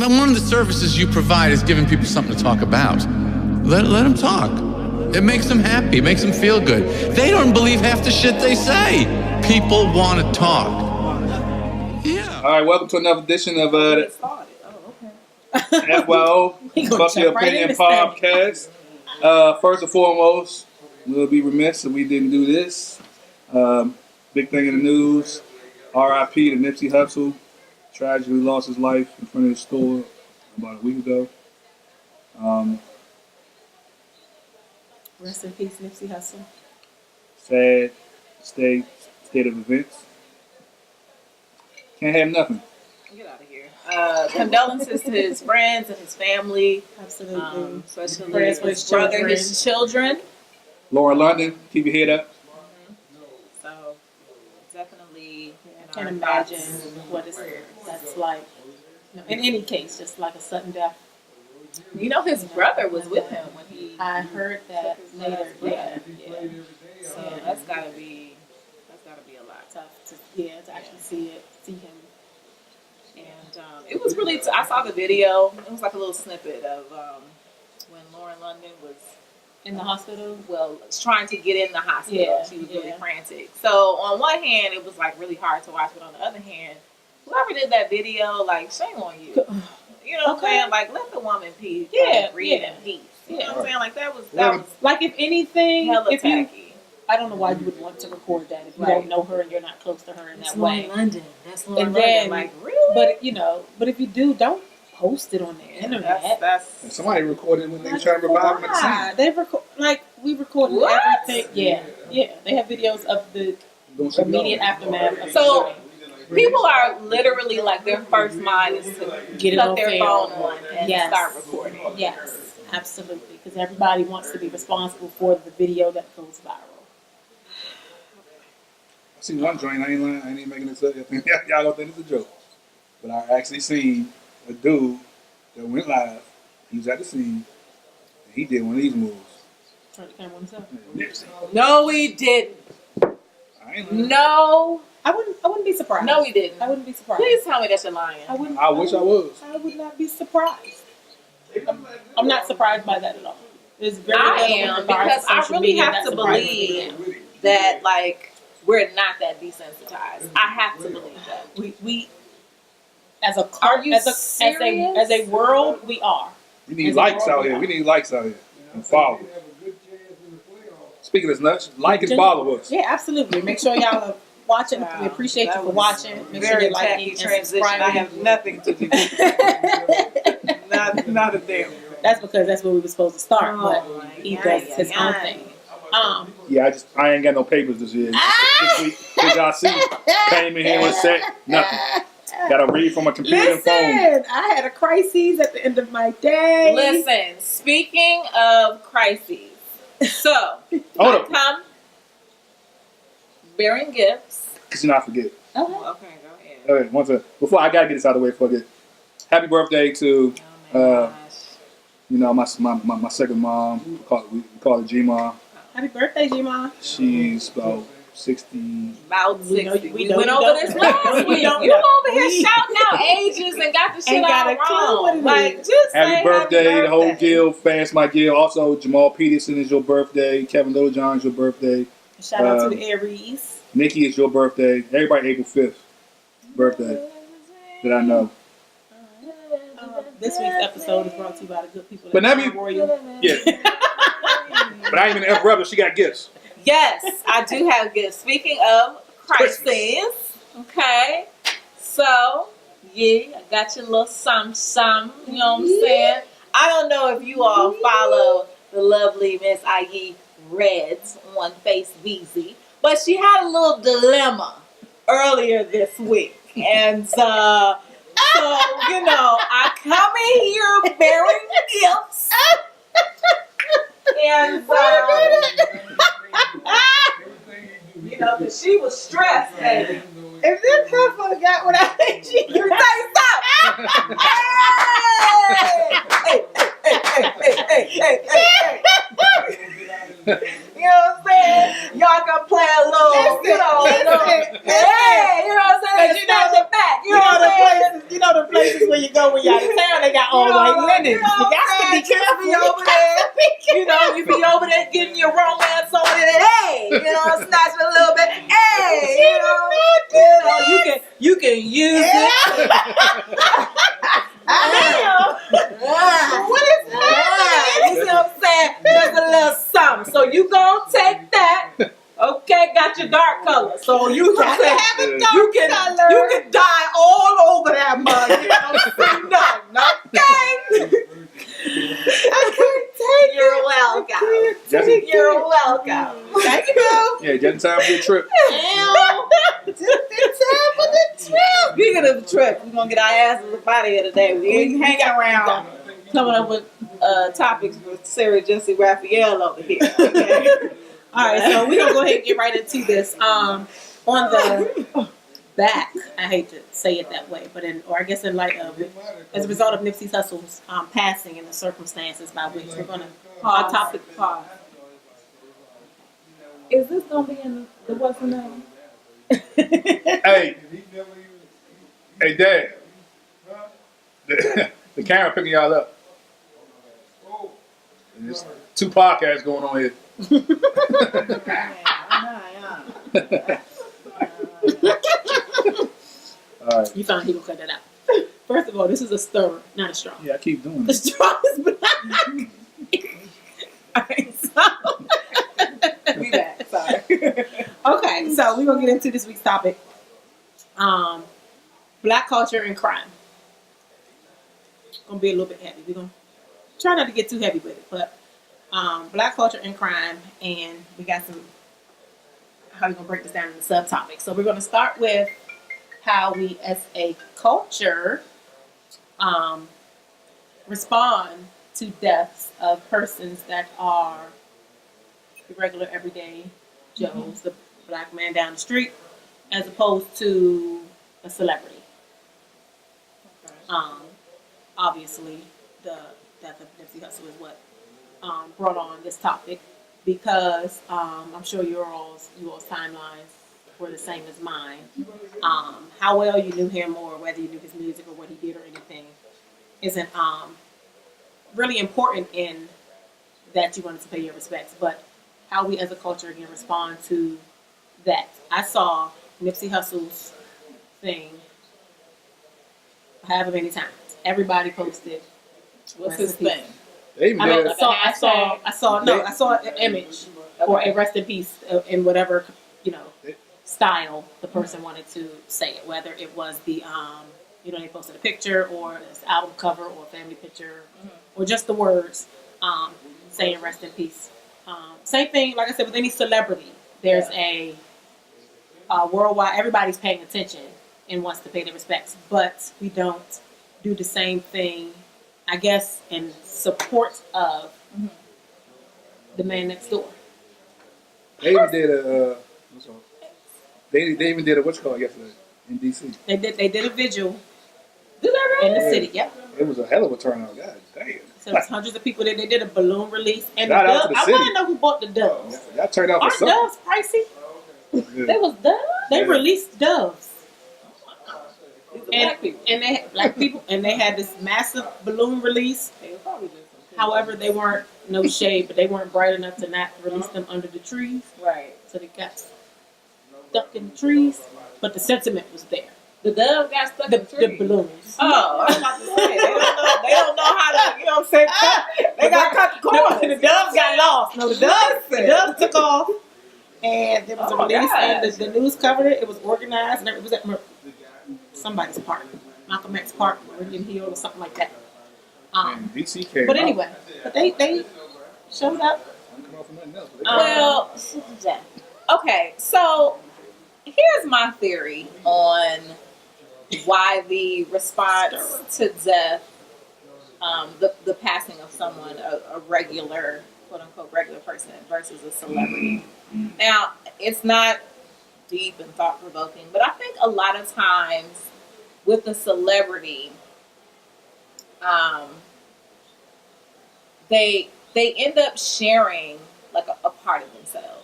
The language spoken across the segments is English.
One of the services you provide is giving people something to talk about. Let them talk. It makes them happy. It makes them feel good. They don't believe half the shit they say. People want to talk. Yeah. All right, welcome to another edition of FYO, Fuck Your Opinion Podcast. First and foremost, we'll be remiss if we didn't do this. Big thing in the news, R.I.P. to Nipsey Hussle. Tragically lost his life in front of his store about a week ago. Rest in peace, Nipsey Hussle. Sad state of events. Can't have nothing. Get out of here. Condolences to his friends and his family. Absolutely. Especially Prayers for his his brother, children. his children. Lauren London, keep your head up. So, definitely. I can't imagine what that's like. You know, in any case, just like a sudden death. You know, his brother was with him when he. I heard that later. Yeah. So that's gotta be a lot. Tough to actually see him. And it was really. I saw the video. It was like a little snippet of when Lauren London was In the hospital? Well, trying to get in the hospital. Yeah, She was really frantic. So on one hand, it was like really hard to watch, but on the other hand, whoever did that video, like, shame on you. You know what I'm saying? Like, let the woman breathe in peace. You know what I'm saying? Like, that was like, if anything, hella tacky. I don't know why you would want to record that if you don't know her and you're not close to her in that way. London. That's Lauren And London. then, Like, really? But if you do, don't post it on the internet. And somebody recorded when they were trying to revive him at the scene. We recorded everything. Yeah. They have videos of the immediate aftermath of the shooting. People are literally like, their first mind is to Get it cut on their film. phone on and start recording. Yes, absolutely. Because everybody wants to be responsible for the video that goes viral. I seen one joint, I ain't lying, I ain't making this up. Y'all don't think it's a joke. But I actually seen a dude that went live. He was at the scene, and he did one of these moves. Turn the camera on himself. Nipsey. No, we didn't. I ain't lying. No. I wouldn't be surprised. No, we didn't. I wouldn't be surprised. Please tell me that you're lying. I wish I was. I would not be surprised. I'm not surprised by that at all. There's very I little am, with regards because I social really media have that to surprises believe me. that, like, we're not that desensitized. I have to believe that. We as a Are you as a world, we are. We need likes out here. We need likes out here. And followers. Speaking of nuts, like and follow us. Yeah, absolutely. Make sure y'all are watching. We appreciate you for watching. Make sure you like and subscribe. I have nothing to do with it. Not a damn. That's because that's where we were supposed to start, but he does his own thing. Yeah, I ain't got no papers this year. This week, did y'all see? Came in here and said nothing. Got to read from a computer and phone. Listen, I had a crisis at the end of my day. Listen, speaking of crises, so Hold I up. come bearing gifts. Because you not forget. Okay. Okay, go ahead. All right, before I got to get this out of the way, forget. Happy birthday to, my second mom. We call her G-Mom. Happy birthday, G-Ma. She's about 60. About 60. We went you over don't. this last week. You over here shouting out ages and got the shit Ain't got all a clue what wrong. it Like, is. just say Happy birthday, the whole guild, Fast My Guild. Also, Jamal Peterson is your birthday. Kevin Littlejohn is your birthday. Shout out to the Aries. Nikki is your birthday. Everybody April 5th birthday that I know. This week's episode is brought to you by the good people But at now Royal. Yeah. But I ain't even F brother, she got gifts. Yes, I do have gifts. Speaking of crises, okay, so yeah, I got your little some, you know what I'm saying? I don't know if you all follow the lovely Miss IE Reds on Face VZ, but she had a little dilemma earlier this week, and so I come in here bearing gifts. And because she was stressed, baby. If this heifer got what I think she You say stop. Hey. You know what I'm saying? Y'all can play a little, hey, you know what I'm saying? You know Snatch it back. You know what I'm saying? the places where you go when when you're out of town, they got all white linen. You got to be careful. You over there. You know, you be over there getting your romance on it. Hey, you know, snatching a little bit. Hey, you can use it. What is that? You see what I'm saying? Just a little something. So you gonna take that. Okay, got your dark color. So you can have a dark color. You can dye all over that mug. You don't see nothing. Okay. I can't take You're welcome. You're welcome. Thank you, boo. Yeah, just in time for your trip. Just in time for the trip. Speaking of the trip, we're gonna get our asses up out of here today. We ain't hanging around. Coming up with topics with Sarah Jesse Raphael over here. Okay? All right, so we're going to go ahead and get right into this. On the back, I hate to say it that way, but in light of it, as a result of Nipsey Hussle's passing and the circumstances by which we're going to topic pause. Is this going to be in the what's the name? Hey, Dad. The camera picking y'all up. There's 2 podcasts going on here. All right. You found he will cut that out. First of all, this is a stir, not a straw. Yeah, I keep doing The it. straw is black. All right, so We back. Sorry. okay, so we're gonna get into this week's topic. Black culture and crime. Gonna be a little bit heavy. We're gonna try not to get too heavy with it, but black culture and crime, and we got some how we're gonna break this down into subtopics. So we're gonna start with how we as a culture respond to deaths of persons that are the regular everyday Joes, the black man down the street, as opposed to a celebrity. Obviously, the death of Nipsey Hussle is what brought on this topic because I'm sure you all's timelines were the same as mine. How well you knew him or whether you knew his music or what he did or anything isn't really important in that you wanted to pay your respects, but how we as a culture can respond to that. I saw Nipsey Hussle's thing however many times. Everybody posted. What's his thing? They even did it. I saw an image or a rest in peace in whatever style the person wanted to say it. Whether it was the they posted a picture or this album cover or a family picture or just the words saying rest in peace. Same thing, like I said, with any celebrity. There's a worldwide. Everybody's paying attention and wants to pay their respects, but we don't do the same thing, I guess, in support of the man next door. They even did a. They even did a what's called yesterday in DC. They did a vigil in the city. Yep. It was a hell of a turnout, God damn. So it's hundreds of people. They did a balloon release, and Shout the out dove, to the I city. want to know who bought the doves. Y'all turned out for Aren't something. doves pricey? Yeah. They was done. They Yeah. released doves. These are black people. And they had black people, and they had this massive balloon release. They were probably just However, they weren't no shade, but they weren't bright enough to not release them under the trees. right. So they got stuck in the trees, but the sentiment was there. The dove got stuck in the The tree. balloons. Oh, I was about to say they don't know how to. You know what I'm saying? They got cut the corners. The doves got lost. No, the doves took off, and there was a Oh, release, and gosh. the news covered it. It was organized, and it was at somebody's park, Malcolm X Park, Meridian Hill, or something like that. And DC came But out. anyway, they showed up. I'm coming off of nothing else, but they came out. Well, okay, so here's my theory on why the response to death, the passing of someone, a regular, quote unquote, regular person versus a celebrity. Now, it's not deep and thought provoking, but I think a lot of times with a celebrity, they end up sharing like a part of themselves,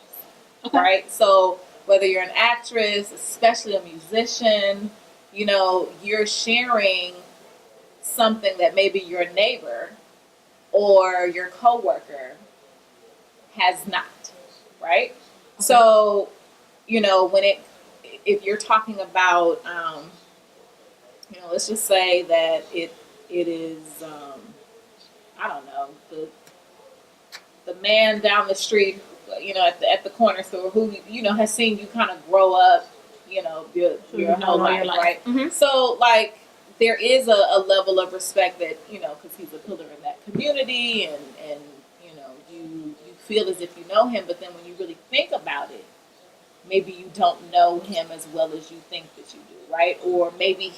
Okay. right? So whether you're an actress, especially a musician, you're sharing something that maybe your neighbor or your coworker has not, right? Okay. So, if you're talking about, let's just say that it is, I don't know, the man down the street, at the corner store who, has seen you kind of grow up, your whole life, right? Mm-hmm. So, like, there is a level of respect that, because he's a pillar in that community and you feel as if you know him, but then when you really think about it, maybe you don't know him as well as you think that you do, right? Or maybe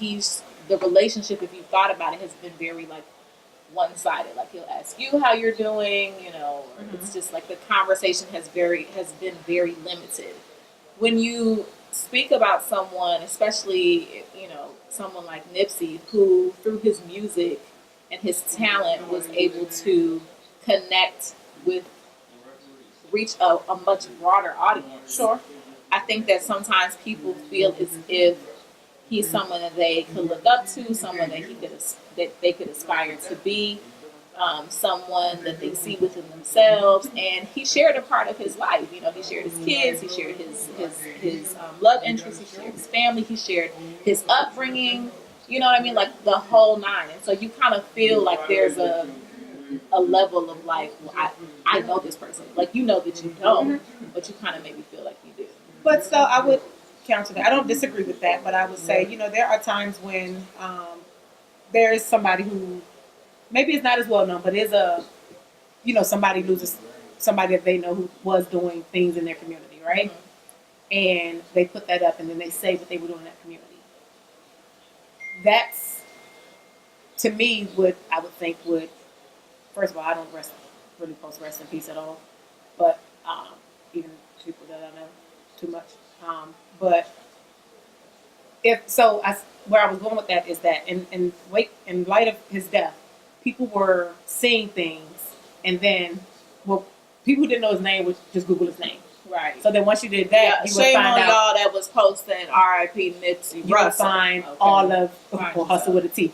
the relationship, if you thought about it, has been very, like, one-sided. Like, he'll ask you how you're doing, or it's just like the conversation has been very limited. When you speak about someone, especially, someone like Nipsey, who through his music and his talent was able to connect reach a much broader audience. Sure. I think that sometimes people feel as if he's someone that they could look up to, someone that they could aspire to be, someone that they see within themselves. And he shared a part of his life. He shared his kids, he shared his love interests, he shared his family, he shared his upbringing. You know what I mean? Like the whole nine. And so you kind of feel like there's a level of like, well, I know this person. Like, that you don't, but you kind of maybe feel like you do. But so I would counter that. I don't disagree with that, but I would say, there are times when there is somebody who maybe is not as well known, but is somebody loses somebody that they know who was doing things in their community, right? Mm-hmm. And they put that up and then they say what they were doing in that community. That's, to me, what I would think would, first of all, I don't really post rest in peace at all, but even people that I know too much. But where I was going with that is that in light of his death, people were seeing things, and then, people who didn't know his name would just Google his name. Right. So then once you did that, you would find out. Shame on y'all that was posting R.I.P. Nipsey. You would find all of Hustle with a T.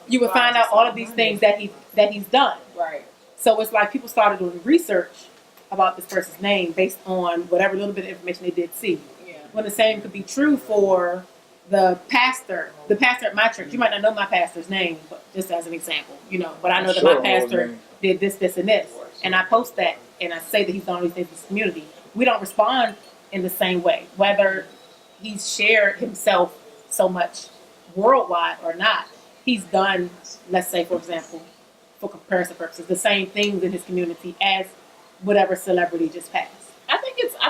You would find out all of these things that he's done. Right. So it's like people started doing research about this person's name based on whatever little bit of information they did see. Yeah. When the same could be true for the pastor at my church. You might not know my pastor's name, but just as an example, but I know that my pastor did this, and this. And I post that and I say that he's done all these things in this community. We don't respond in the same way, whether he's shared himself so much worldwide or not. He's done, let's say, for example, for comparison purposes, the same things in his community as whatever celebrity just passed. I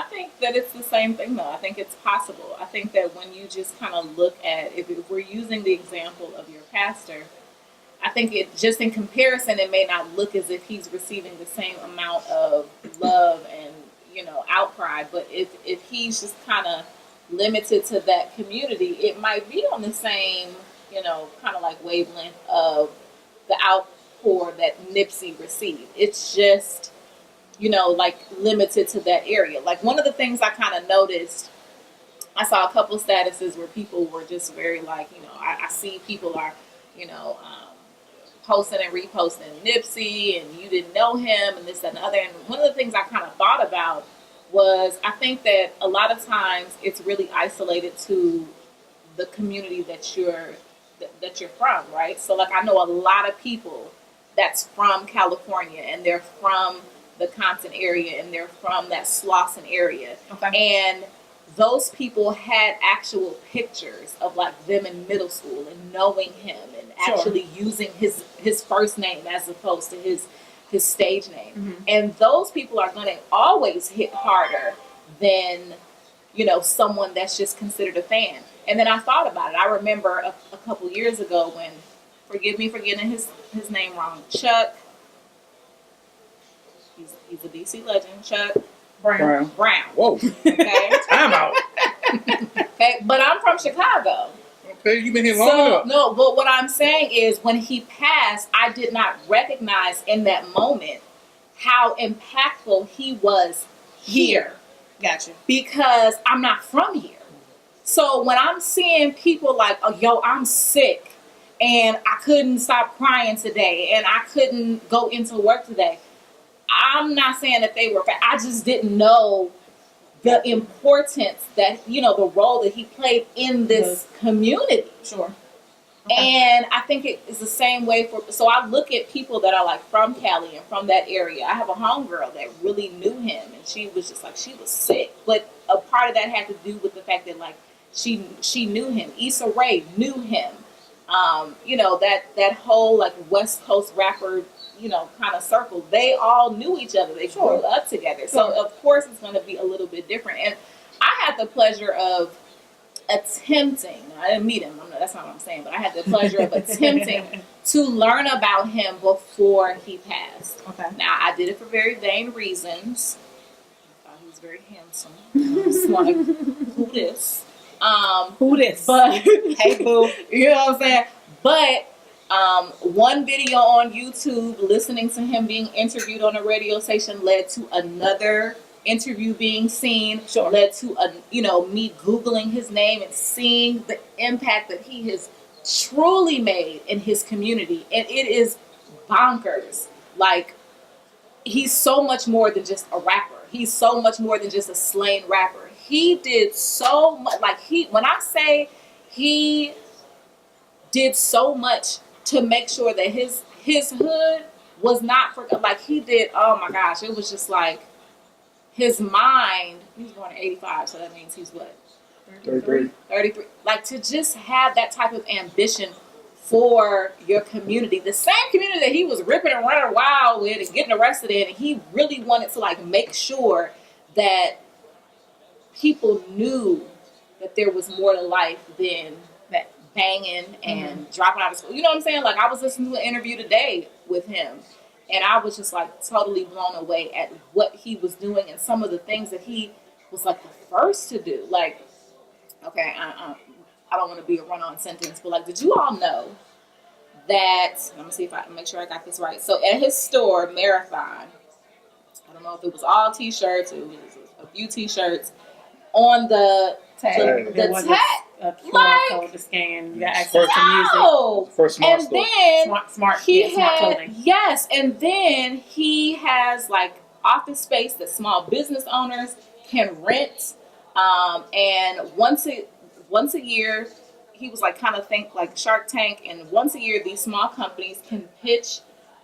think that it's the same thing, though. I think it's possible. I think that when you just kind of look at, if we're using the example of your pastor, I think it just in comparison, it may not look as if he's receiving the same amount of love and, outcry. But if he's just kind of limited to that community, it might be on the same, kind of like wavelength of the outpour that Nipsey received. It's just, like limited to that area. Like one of the things I kind of noticed, I saw a couple of statuses where people were just very like, I see people are, posting and reposting Nipsey and you didn't know him and this, that, and the other. And one of the things I kind of thought about was I think that a lot of times it's really isolated to the community that you're from, right? So like I know a lot of people that's from California and they're from the Compton area and they're from that Slauson area. Okay. And those people had actual pictures of like them in middle school and knowing him and actually using his first name as opposed to his stage name. Mm-hmm. And those people are going to always hit harder than, someone that's just considered a fan. And then I thought about it. I remember a couple years ago when, forgive me for getting his name wrong, Chuck, he's a DC legend, Chuck Brown. Whoa. Okay. Time out. Okay, but I'm from Chicago. Okay, you've been here long enough. No, but what I'm saying is when he passed, I did not recognize in that moment how impactful he was here. Gotcha. Because I'm not from here. So when I'm seeing people like, oh, yo, I'm sick, and I couldn't stop crying today, and I couldn't go into work today. I'm not saying that they were fat. I just didn't know the importance that, you know, the role that he played in this community. Sure. And I think it is the same way so I look at people that are like from Cali and from that area. I have a homegirl that really knew him, and she was just like, she was sick. But a part of that had to do with the fact that like she knew him. Issa Rae knew him. You know, that whole like West Coast rapper, you know, kind of circle. They all knew each other. They grew up together. So of course it's going to be a little bit different. And I had the pleasure of attempting, I didn't meet him, that's not what I'm saying, but I had the pleasure of attempting to learn about him before he passed. Okay. Now, I did it for very vain reasons. I thought he was very handsome. I was like, who this? Who this? But, hey, boo. you know what I'm saying? But one video on YouTube, listening to him being interviewed on a radio station, led to another interview being seen, led to me Googling his name and seeing the impact that he has truly made in his community. And it is bonkers. Like, he's so much more than just a rapper. He's so much more than just a slain rapper. He did so much. Like, when I say he did so much to make sure that his hood was not forgotten. Like, he did, oh my gosh, it was just like, his mind, he was born in 85, so that means he's what? 33. Like, to just have that type of ambition for your community, the same community that he was ripping and running wild with and getting arrested in, and he really wanted to like make sure that people knew that there was more to life than that banging and dropping out of school. You know what I'm saying? Like, I was listening to an interview today with him, and I was just like totally blown away at what he was doing and some of the things that he was like the first to do. Like, okay, I don't want to be a run-on sentence, but like, did you all know that, let me see if I can make sure I got this right. So at his store, Marathon, I don't know if it was all t-shirts, it was a few t-shirts, on the tag, the tag, a QR like, code to scan. You got access to music. For a smart and store. then Smart clothing. Yes, and then he has like office space that small business owners can rent. And once a year, he was like kind of think like Shark Tank, and once a year these small companies can pitch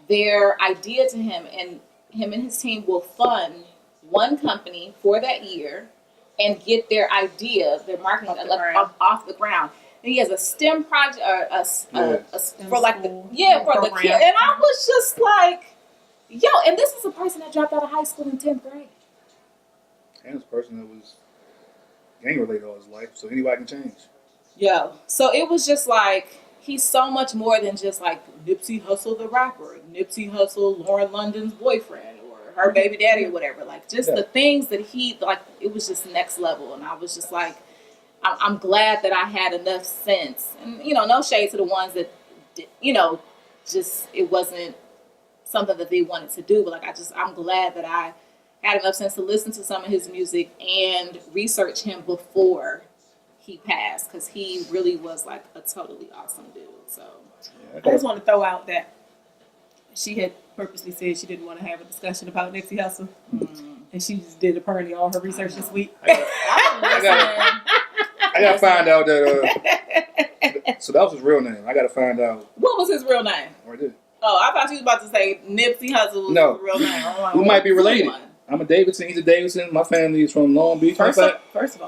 their idea to him, and him and his team will fund one company for that year and get their idea, their marketing off the ground. And he has a STEM project, for like the for the kid. And I was just like, yo, and this is a person that dropped out of high school in 10th grade. And it's a person that was gang related all his life, so anybody can change. Yo, so it was just like, he's so much more than just like Nipsey Hussle the rapper, Nipsey Hussle, Lauren London's boyfriend, or her baby daddy or whatever. Like, just the things that he, like, it was just next level. And I was just like, I'm glad that I had enough sense. And, you know, no shade to the ones that, you know, just, it wasn't something that they wanted to do. But like, I'm glad that I had enough sense to listen to some of his music and research him before he passed, because he really was like a totally awesome dude. So I just want to throw out that she had purposely said she didn't want to have a discussion about Nipsey Hussle, and she just did apparently all her research this week. I gotta find out that. So that was his real name. I gotta find out. What was his real name? Or did. Oh, I thought you was about to say Nipsey Hussle was his real name. Like, we might be related. I'm a Davidson. He's a Davidson. My family is from Long Beach. First of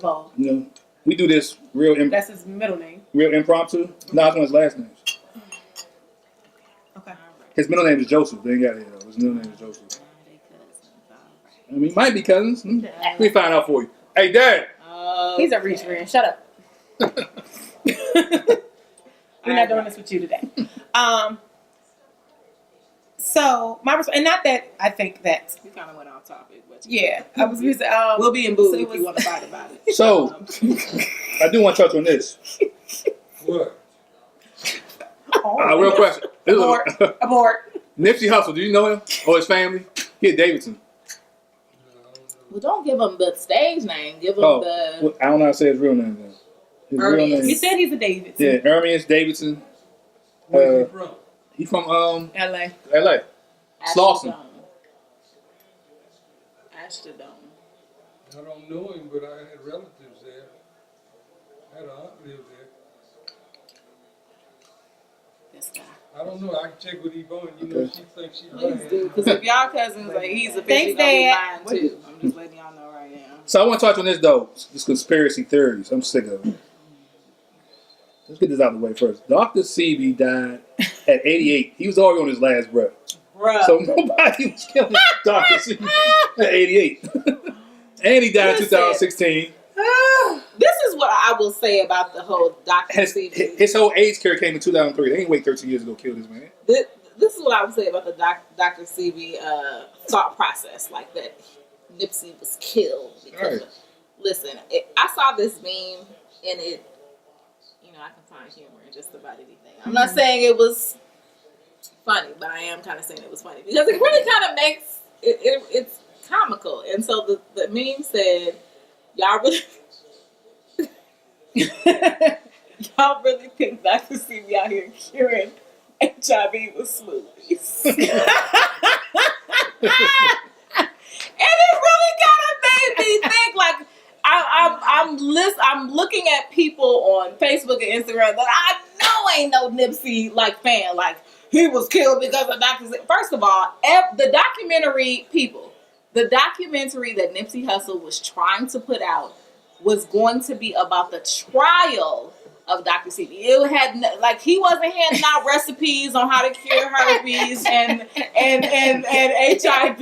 all, you know, we do this real. That's his middle name. Real impromptu. No, it's one of his last names. Okay. His middle name is Joseph. They ain't got it though. His middle name is Joseph. I mean, might be cousins. Let me find out for you. Hey, Dad. He's a reach man. Shut up. We're not doing this with you today. So and not that I think that we kind of went off topic, but I was using. We'll be in booth if you want to fight about it. So I do want to touch on this. What? Real question. Abort. Nipsey Hussle. Do you know him or his family? He a Davidson. Well, don't give him the stage name. Give him the. Well, I don't know how to say his real name then. His real name. You said he's a Davidson. Yeah, Ermias Davidson. Where's he from? He from L.A. L.A. Slauson. Astrodome. I don't know him, but I had relatives there. I had an aunt live there. This guy. I don't know. I can check with Yvonne. You know, she thinks she's Please lying. do, because if y'all cousins, like, he's officially Thanks, gonna be Dad. mine too. I'm just letting y'all know right now. So I want to touch on this though. This conspiracy theories. I'm sick of it. Let's get this out of the way first. Dr. Sebi died at 88. He was already on his last breath. Bruh. So nobody was killing Dr. Sebi at 88. And he died in 2016. This is what I will say about the whole Dr. Sebi. His whole AIDS care came in 2003. They didn't wait 13 years to go kill this man. This is what I would say about the Dr. Sebi thought process, like that Nipsey was killed because. Right. Listen, I saw this meme and it. You know, I can find humor in just about anything. I'm not saying it was funny, but I am kind of saying it was funny because it really kind of makes it's comical. And so the meme said, "Y'all really." Y'all really think Dr. Sebi out here curing HIV with smoothies? And it really kind of made me think, like, I'm looking at people on Facebook and Instagram that I know ain't no Nipsey like fan. Like, he was killed because of Dr. Sebi. First of all, the documentary that Nipsey Hussle was trying to put out was going to be about the trial of Dr. Sebi. It had he wasn't handing out recipes on how to cure herpes and HIV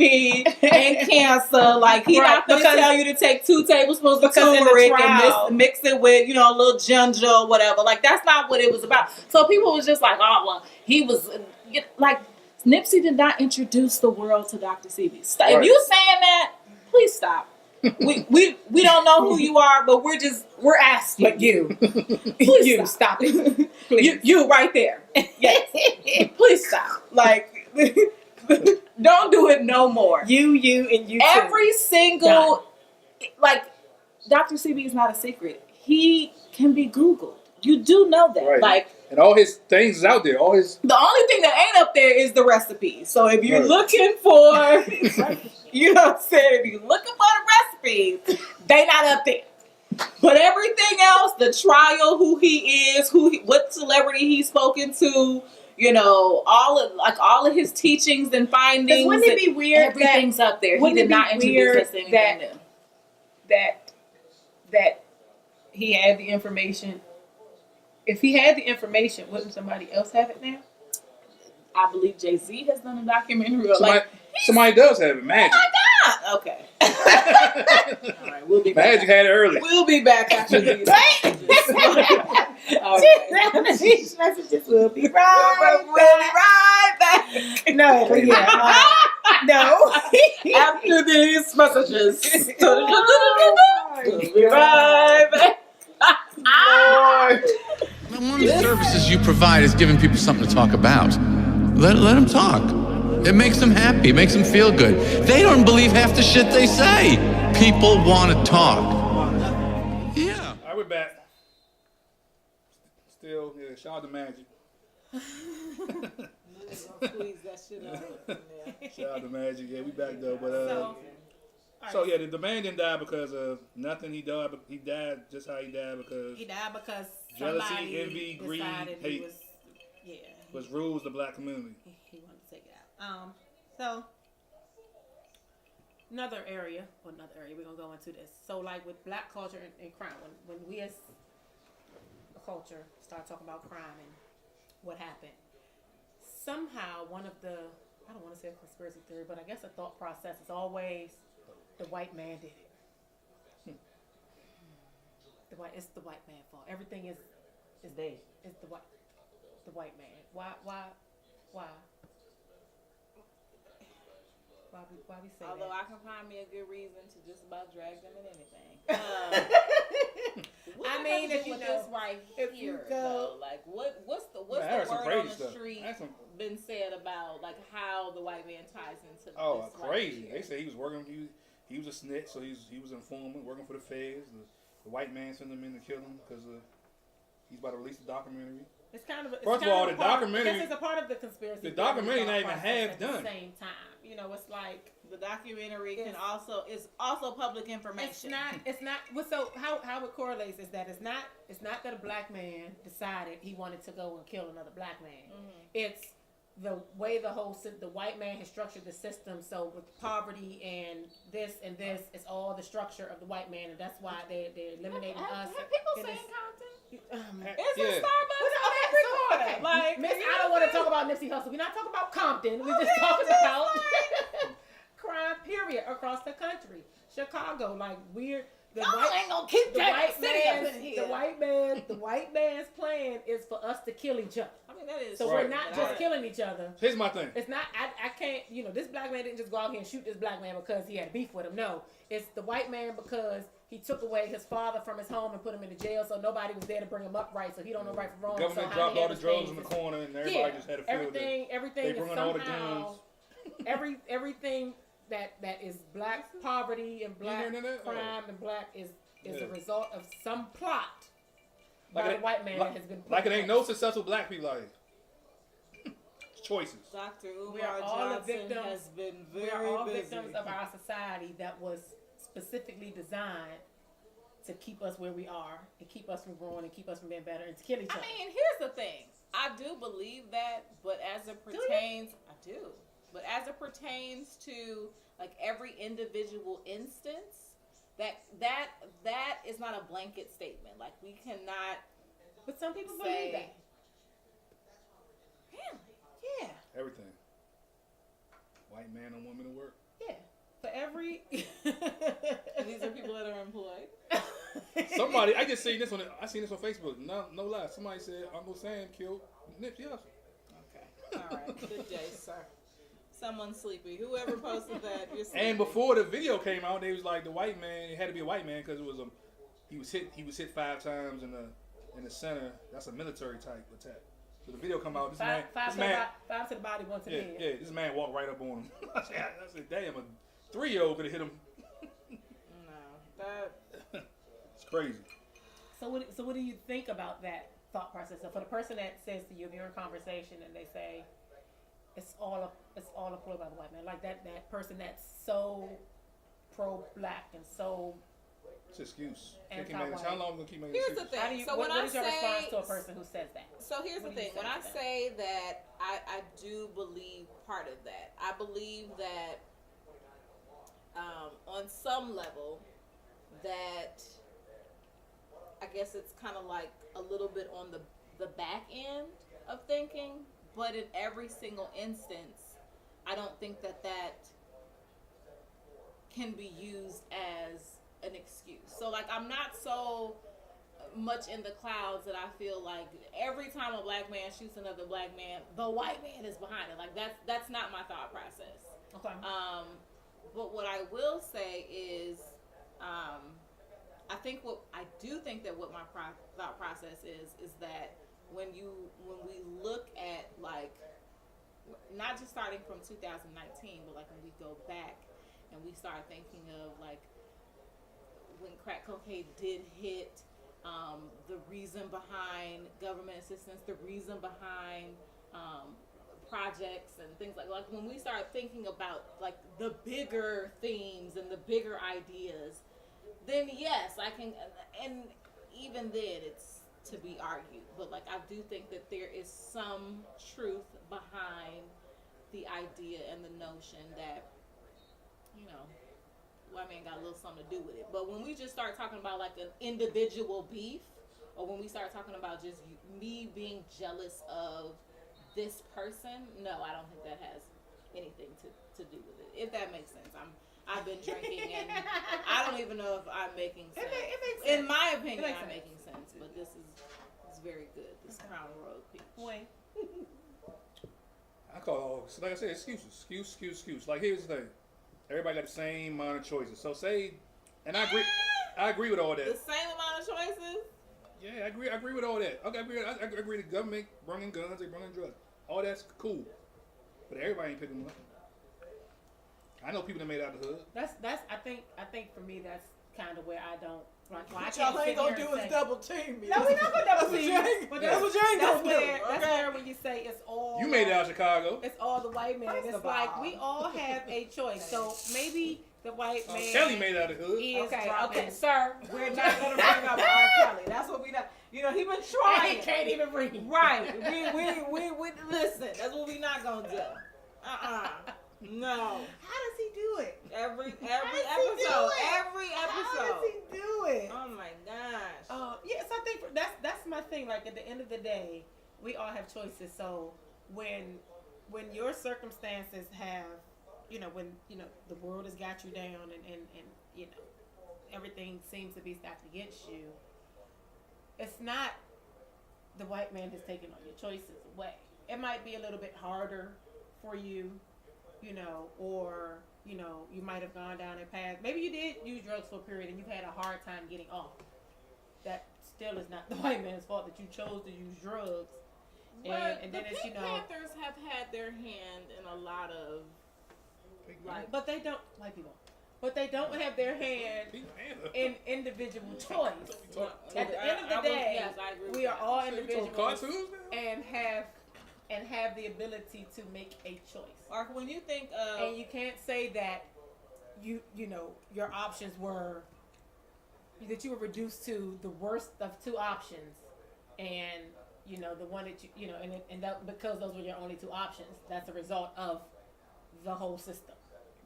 and cancer. Like, he not going to tell you to take 2 tablespoons of turmeric and mix it with, you know, a little ginger or whatever. Like, that's not what it was about. So people was just like, oh well, he was like, Nipsey did not introduce the world to Dr. Sebi. Right. If you saying that, please stop. we don't know who you are, but we're asking. But you, please stop it. You right there. Yes, please stop. Like, don't do it no more. You and you. Every single Dr. Sebi is not a secret. He can be Googled. You do know that, right. Like. And all his things is out there. The only thing that ain't up there is the recipe. So if you're looking for, you know what I'm saying? If you're looking for the recipes, they not up there. But everything else, the trial, who he is, what celebrity he's spoken to, you know, all of his teachings and findings. Wouldn't it be weird? Everything's up there. He did not introduce us to anything new. That he had the information. If he had the information, wouldn't somebody else have it now? I believe Jay-Z has done a documentary. Somebody does have it. Magic. Oh my God. Okay. All right, we'll be back. Magic had it early. We'll be back after these messages. All right. These messages will be right back. No, no. After these messages. We'll be right back. One of the services you provide is giving people something to talk about. Let them talk. It makes them happy. It makes them feel good. They don't believe half the shit they say. People want to talk. Yeah. All right, we're back. Still, yeah, shout out to Magic. Shout out to Magic. Yeah, we back though. But so yeah, the man didn't die because of nothing. He died just how he died because jealousy, envy, greed, hate was rules the black community. He wanted to take it out. So another area we're gonna go into this. So like with black culture and crime, when we as a culture start talking about crime and what happened, somehow one of the, I don't want to say a conspiracy theory, but I guess a thought process is always the white man did it. It's the white man's fault. Everything is they. It's the white man. Why we say Although that? I can find me a good reason to just about drag them in anything. I mean, if you this right if here, you go, though, like what's the word on the street been said about like how the white man ties into this crazy. Right they say he was working. He was a snitch, so he was informant working for the feds. The white man sent him in to kill him because of He's about to release a documentary. It's kind of. First of all, the documentary. I guess it's a part of the conspiracy. The documentary not even process half at done. the same time, you know, it's like The documentary It's- is also public information. it's not. Well, so how it correlates is that it's not that a black man decided he wanted to go and kill another black man. It's the way the white man has structured the system. So with poverty and this, it's all the structure of the white man, and that's why they're eliminating us. Have people in seen this- Compton? Yeah. It's a Starbucks on every corner. Like, Miss, you I don't know want to what talk about Nipsey Hussle. We're not talking about Compton. We're just Okay, talking just about crime, period, across the country. Chicago, like weird. Y'all ain't gonna keep The Jack white City up in man's here. the white man's plan is for us to kill each other. I mean, that is So Right. we're not but just I- killing each other. Here's my thing. It's not. I can't. You know, this black man didn't just go out here and shoot this black man because he had beef with him. No, it's the white man because he took away his father from his home and put him into jail, so nobody was there to bring him up right. So he don't know right from wrong. Government so dropped how all he the handles drugs in the things is- corner, and everybody just had a field day. Everything They is bringing all the somehow everything that is black poverty and black hearing that? crime and black is Yeah. a result of some plot Like by it- the white man like- that has been put Like it in ain't place. no successful black people out here. Choices. Dr. We Umar are all the Johnson victims. has been We are very all busy. victims of our society that was specifically designed to keep us where we are and keep us from growing and keep us from being better and to kill each I other. mean, here's the thing. I do believe that, but as it pertains, I do. But as it pertains to like every individual instance, that is not a blanket statement. Like we cannot But some people say. believe that. Really? Yeah, Everything. White man don't want me to work. yeah. For every And these are people that are employed. Somebody, I just seen this on. I seen this on Facebook. No lie. Somebody said Uncle Sam killed Nipsey Hussle. Okay. All right. Good day, sir. Someone's sleepy. Whoever posted that, you're sleepy. And before the video came out, they was like the white man. It had to be a white man because it was he was hit 5 times in the center. That's a military type attack. So the video come out. This man, five to the body, one to the yeah, head. yeah. This man walked right up on him. I said, damn, a 3-year-old could have hit him. No, that. It's crazy. So what do you think about that thought process? So for the person that says to you, if you're in conversation and they say it's all a ploy by the white man, like that person that's so pro-black and so. It's an excuse. And How long we gonna keep making Here's the excuses? thing. How do you? So what, when what I is your say- response to a person who says that? So here's the What do you thing. say When I to that? say that, I do believe part of that. I believe that on some level that I guess it's kind of like a little bit on the back end of thinking, but in every single instance, I don't think that can be used as an excuse. So like I'm not so much in the clouds that I feel like every time a black man shoots another black man, the white man is behind it. Like that's not my thought process. Okay. But what I will say is, I do think that what my thought process is that when we look at like not just starting from 2019, but like when we go back and we start thinking of like when crack cocaine did hit, the reason behind government assistance, the reason behind projects and things like when we start thinking about like the bigger themes and the bigger ideas, then yes, I can, and even then it's to be argued. But like I do think that there is some truth behind the idea and the notion that, you know, white man got a little something to do with it. But when we just start talking about like an individual beef, or when we start talking about just me being jealous of this person, no, I don't think that has anything to do with it. If that makes sense. I've been drinking and I don't even know if I'm making sense. It makes sense. In my opinion, makes I'm sense. making sense. But this is very good. This Crown Royal Peach. Boy. I call it, like I said, excuses. Excuse. Like here's the thing. Everybody got the same amount of choices. So say, and I agree with all The that. same amount of choices. Yeah, I agree with all that. Okay, I agree the government bringing guns, they bringing drugs. All that's cool. But everybody ain't picking them up. I know people that made it out of the hood. That's I think for me that's kind of where I don't Right. Well, I What y'all can't ain't sit gonna here do and is say- double team me. No, we're not gonna double team. But That's what you ain't gonna do. That's where when you say it's all. You made it out of Chicago. It's all the white man. First It's of like all. we all have a choice. So maybe the white man. Kelly made it out of the hood. Is Okay, dropping- sir. We're not gonna bring up R. Kelly. That's what we not. You know, he been trying. I can't even read. Right. We listen. That's what we not gonna do. No. How does he do it? Every does he episode. do it? Every How episode. does he do it? Oh my gosh. Yes, I think that's my thing. Like at the end of the day, we all have choices. So when your circumstances have, when the world has got you down and everything seems to be stacked against you, it's not the white man that's taking all your choices away. It might be a little bit harder for you, or you might have gone down a path. Maybe you did use drugs for a period and you've had a hard time getting off. That still is not the white man's fault that you chose to use drugs. But And the then it's, Pink Panthers have had their hand in a lot of like. but they don't, white people, but they don't have their hand in individual choice. At the end of the day, yes, I agree with we are that. all So you talking individuals cartoons now? and have the ability to make a choice. Or when you think And of you can't say that your options were that you were reduced to the worst of two options, and the one that and that because those were your only two options, that's a result of the whole system.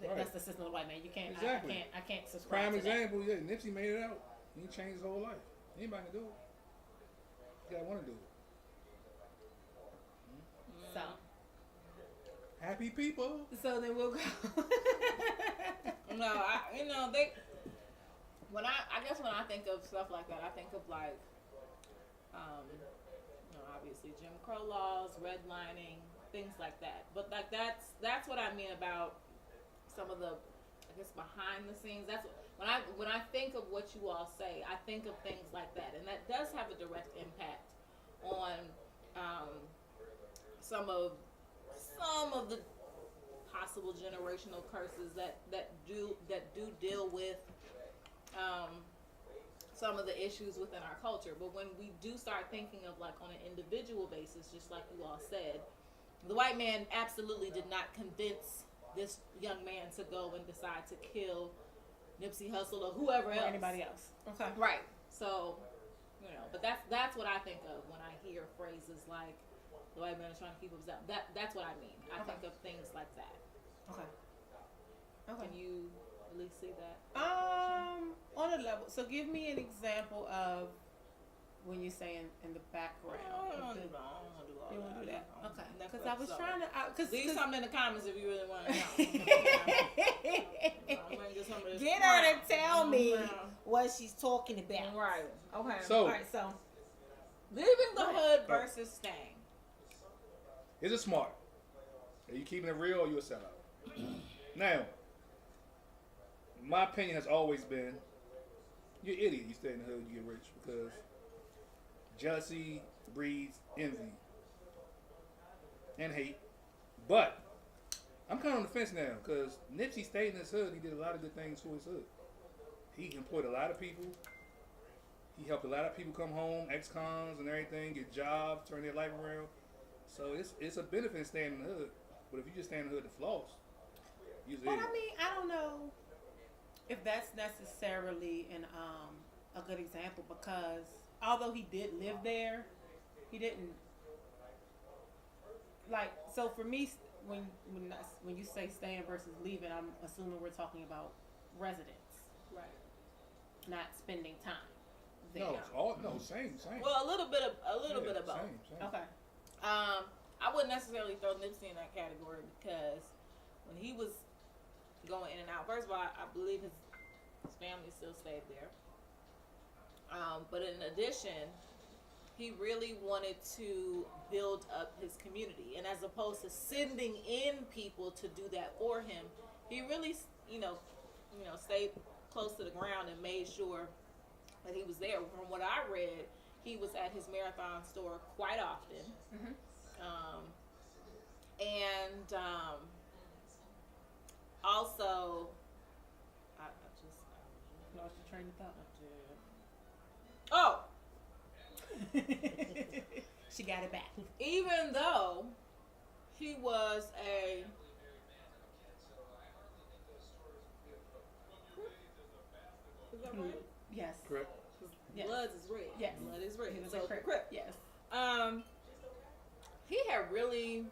Right. That's the system of the white man. You can't. Exactly. I can't subscribe Prime to that. example, yeah, Nipsey made it out. He changed his whole life. Anybody can do it. You gotta want to do it. So Happy people. then we'll go. No, I guess when I think of stuff like that, I think of like, obviously Jim Crow laws, redlining, things like that. But like that's what I mean about some of the, I guess, behind the scenes. That's when I think of what you all say, I think of things like that, and that does have a direct impact on some of the possible generational curses that do deal with some of the issues within our culture. But when we do start thinking of like on an individual basis, just like you all said, the white man absolutely did not convince this young man to go and decide to kill Nipsey Hussle or whoever else. Or anybody else. Okay. Right. So, but that's what I think of when I hear phrases like the white man is trying to keep himself. That's what I mean. I think of things like that. Okay. Can you at least see that? On a level. So give me an example of when you say in the background. I don't want to do all You want to do that? Okay. Next Because I was episode. trying to. Cause, Leave something in the comments if you really want to know. I'm gonna get some of this Get her to crap. tell me Mhm. what she's talking about. Right. Okay. So, All right. So Leaving the hood versus staying. is it smart? Are you keeping it real or you a sellout? Now, my opinion has always been, you're an idiot. You stay in the hood, you get rich, because jealousy breeds envy and hate. But I'm kind of on the fence now, because Nipsey stayed in his hood. He did a lot of good things for his hood. He employed a lot of people. He helped a lot of people come home, ex-cons and everything, get jobs, turn their life around. So it's a benefit staying in the hood. But if you just stay in the hood to floss, you're an But idiot. I mean, I don't know if that's necessarily a good example, because although he did live there, he didn't like. So for me, when you say staying versus leaving, I'm assuming we're talking about residence, Right. not spending time there. No, it's all same. Well, a little bit of both. Same. Okay. I wouldn't necessarily throw Nipsey in that category because when he was going in and out, first of all, I believe his family still stayed there. But in addition, he really wanted to build up his community, and as opposed to sending in people to do that for him, he really, stayed close to the ground and made sure that he was there. From what I read, he was at his Marathon store quite often. Mm-hmm. Also, I just Lost your train of thought. Oh, She got it back. even though he was a is that right? Yes. Correct. Yes. Blood is red. Yes. Blood is red. He was So a Crip. Crip. Yes. He had really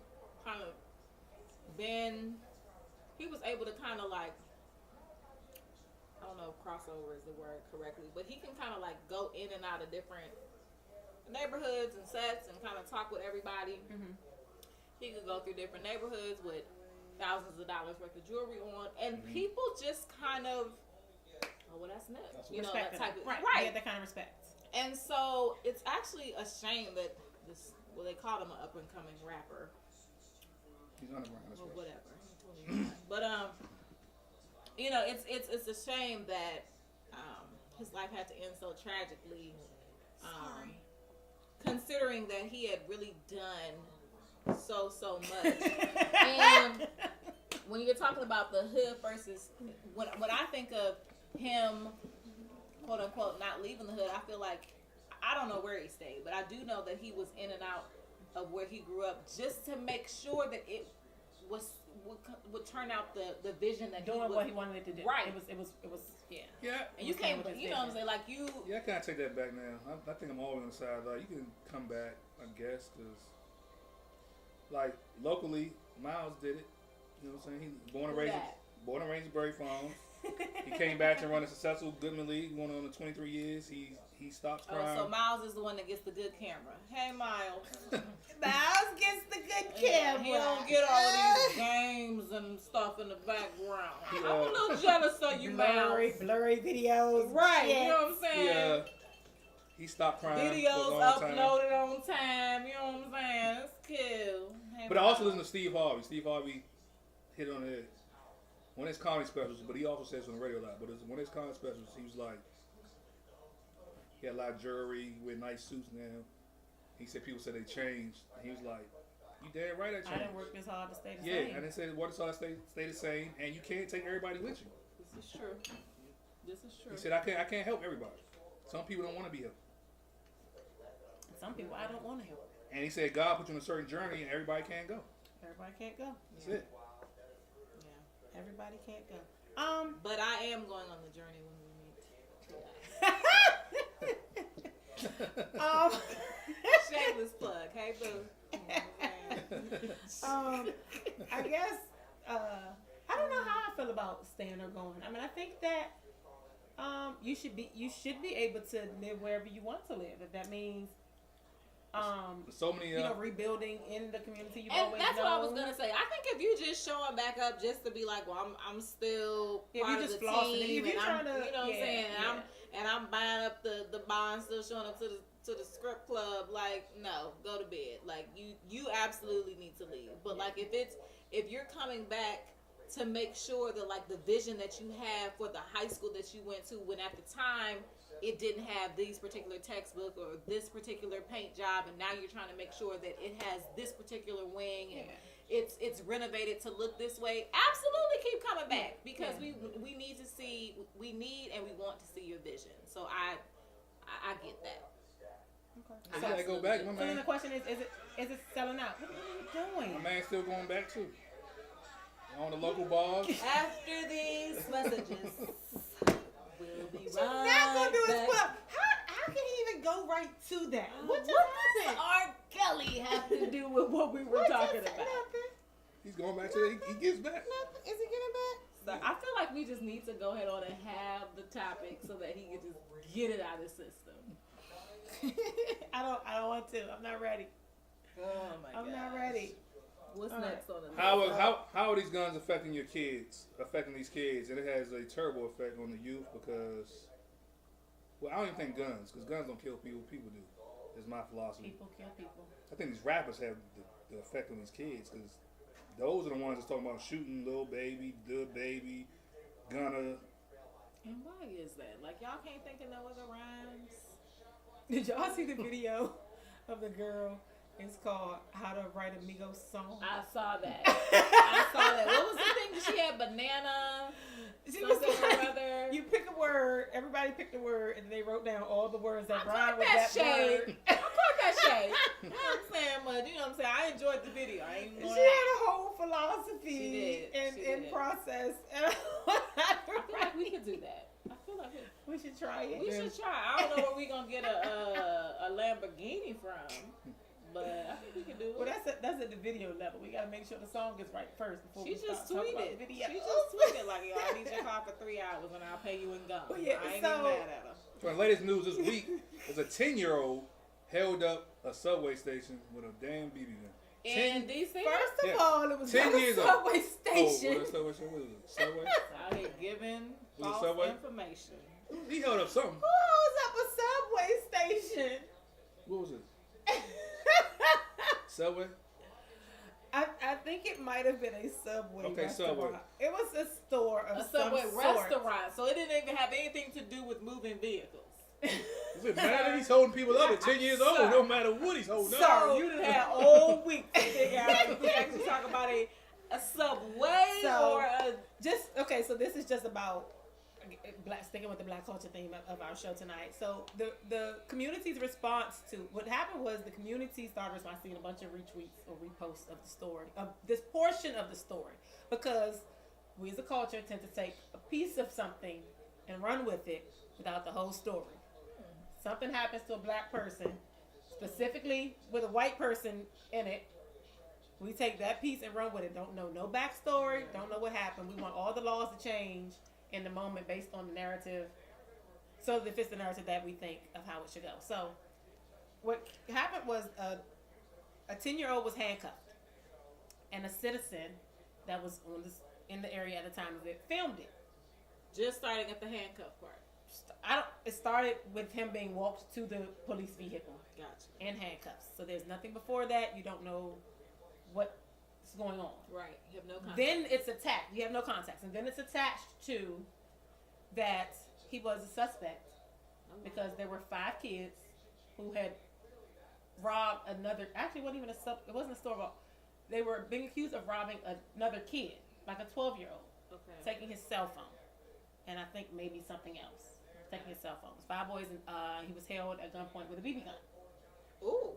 kind of been. He was able to kind of like. I don't know if crossover is the word correctly, but he can kind of like go in and out of different neighborhoods and sets and kind of talk with everybody. Mhm. He could go through different neighborhoods with thousands of dollars worth of jewelry on, and people just kind of, oh, well, that's nuts. You know, that Respect type him. of Right. right. Yeah, that kind of respect. And so it's actually a shame that this, well, they called him an up and coming rapper He's underground. That's or right. whatever. He's 29. But you know, it's a shame that his life had to end so tragically. Considering that he had really done so much. And when you're talking about the hood versus when I think of him, quote unquote, not leaving the hood, I feel like I don't know where he stayed, but I do know that he was in and out of where he grew up just to make sure that it would turn out the vision that Doing he would, what he wanted it to do. Right. It was yeah. Yeah. and you was staying can't, with his you know what I'm vision. saying, like you. Yeah, I kind of take that back now. I think I'm always on the side. Like, you can come back, I guess, because, like, locally, Miles did it. You know what I'm saying? He born and Who raised, that? born and raised in Berry Farms. He came back to run a successful Goodman League, going on the 23 years. He stopped crime. Oh, so Miles is the one that gets the good camera. Hey, Miles. Miles gets the good Yeah, camera. he don't get all of these games and stuff in the background. He, I'm a little jealous of you, Miles. blurry videos. Right, shit. you know what I'm saying? He stopped crime for a Videos long time. uploaded on time, you know what I'm saying? It's cool. Hey, But I also Miles. listen to Steve Harvey. Steve Harvey hit on it. One of his comedy specials, but he also says on the radio a lot. But one of his comedy specials, he was like, he had a lot of jewelry, with nice suits now. He said people said they changed. And he was like, you damn right I changed. I didn't work this hard to stay the Yeah, same. and they said what is all stay the same, and you can't take everybody with you. This is true. This is true. He said I can't help everybody. Some people don't want to be helped. Some people I don't want to help. And he said God put you on a certain journey, and everybody can't go. Everybody can't go. That's it. Yeah. Everybody can't go. But I am going on the journey when we meet. Shameless plug. Hey, boo. I guess I don't know how I feel about staying or going. I mean, I think that you should be able to live wherever you want to live. If that means So many. you know, rebuilding in the community you've And always that's known. what I was gonna say. I think if you just showing back up just to be like, well, I'm still If part you of just the flossing, if team, you're and I'm, trying to- you know what I'm yeah, saying, yeah. and I'm buying up the bond, still showing up to the script club. Like, no, go to bed. Like, you absolutely need to leave. But like, if you're coming back to make sure that like the vision that you have for the high school that you went to, when at the time it didn't have these particular textbook or this particular paint job, and now you're trying to make sure that it has this particular wing and it's renovated to look this way. Absolutely keep coming back, because we need to see, we need and we want to see your vision. So I get that. Okay. You gotta go back. My So then the man, question is it selling out? What are you doing? my man's still going back too. On the local bars. After these messages, we'll be What right you not gonna do is back. put up. How can he even go right to that? What just What happened? does R. Kelly have to do with what we were What talking just about? happened? He's going back to he gives back. Nothing. Is he getting back? So I feel like we just need to go ahead on and have the topic so that he can just get it out of his system. I don't want to. I'm not ready. Oh my god. I'm not ready. What's All next on the list? How are these guns affecting your kids? Affecting these kids, and it has a terrible effect on the youth because, well, I don't even think guns, because guns don't kill people. People do. Is my philosophy. People kill people. I think these rappers have the effect on these kids because those are the ones that's talking about shooting Lil Baby, the Baby, Gunna. And why is that? Like, y'all can't think of no other rhymes? Did y'all see the video of the girl? It's called How to Write a Migos Song. I saw that. I saw that. What was the thing that she had? Banana. She was Something or like, other. you pick a word, everybody picked a word, and they wrote down all the words that rhyme with that that shade. word. I caught that shade. You know what I'm saying? But you know what I'm saying? I enjoyed the video. I ain't She gonna had lie. a whole philosophy She did. and She in did. process. I feel like we could do that. I feel like We should try it. we should try. I don't know where we gonna get a Lamborghini from, but I think we can do it. Well, that's at the video level. We gotta make sure the song is right first before She we just start talking about tweeted. the video. She just tweeted like, yo, I need your car for 3 hours and I'll pay you in gum. Well, yeah, I ain't so- even mad at her. For the latest news this week, there's a 10-year-old held up a subway station with a damn BB gun. In DC, First of Yeah. all, it was 10 not a years old. subway Oh, station. what a subway station? What is it? Subway? out here giving Was it false Subway? information. He held up something. Who holds up a subway station? What was it? Subway? I think it might have been a Subway Okay, restaurant. Subway. It was a store of A some Subway sort. restaurant, so it didn't even have anything to do with moving vehicles. Does it matter? He's holding people up at 10 years old. Sir. No matter what he's holding up. So you done had all week to figure out if we actually talk about a Subway So- or a Just okay, so this is just about sticking with the black culture theme of our show tonight. So the community's response to what happened was the community started responding a bunch of retweets or reposts of the story of this portion of the story because we as a culture tend to take a piece of something and run with it without the whole story. Something happens to a black person, specifically with a white person in it. We take that piece and run with it. Don't know no backstory. Don't know what happened. We want all the laws to change in the moment based on the narrative, so that it fits the narrative that we think of how it should go. So, what happened was a 10-year-old was handcuffed, and a citizen that was in the area at the time of it filmed it. just starting at the handcuff part. It started with him being walked to the police vehicle Gotcha. in handcuffs. So there's nothing before that. You don't know what's going on. Right. You have no context. Then it's attached. You have no context, and then it's attached to that he was a suspect because there were 5 kids who had robbed another. Actually, it wasn't even it wasn't a store. They were being accused of robbing another kid, like a 12-year-old, Okay. taking his cell phone, and I think maybe something else. Taking his cell phone. It was 5 boys, and he was held at gunpoint with a BB gun. Ooh.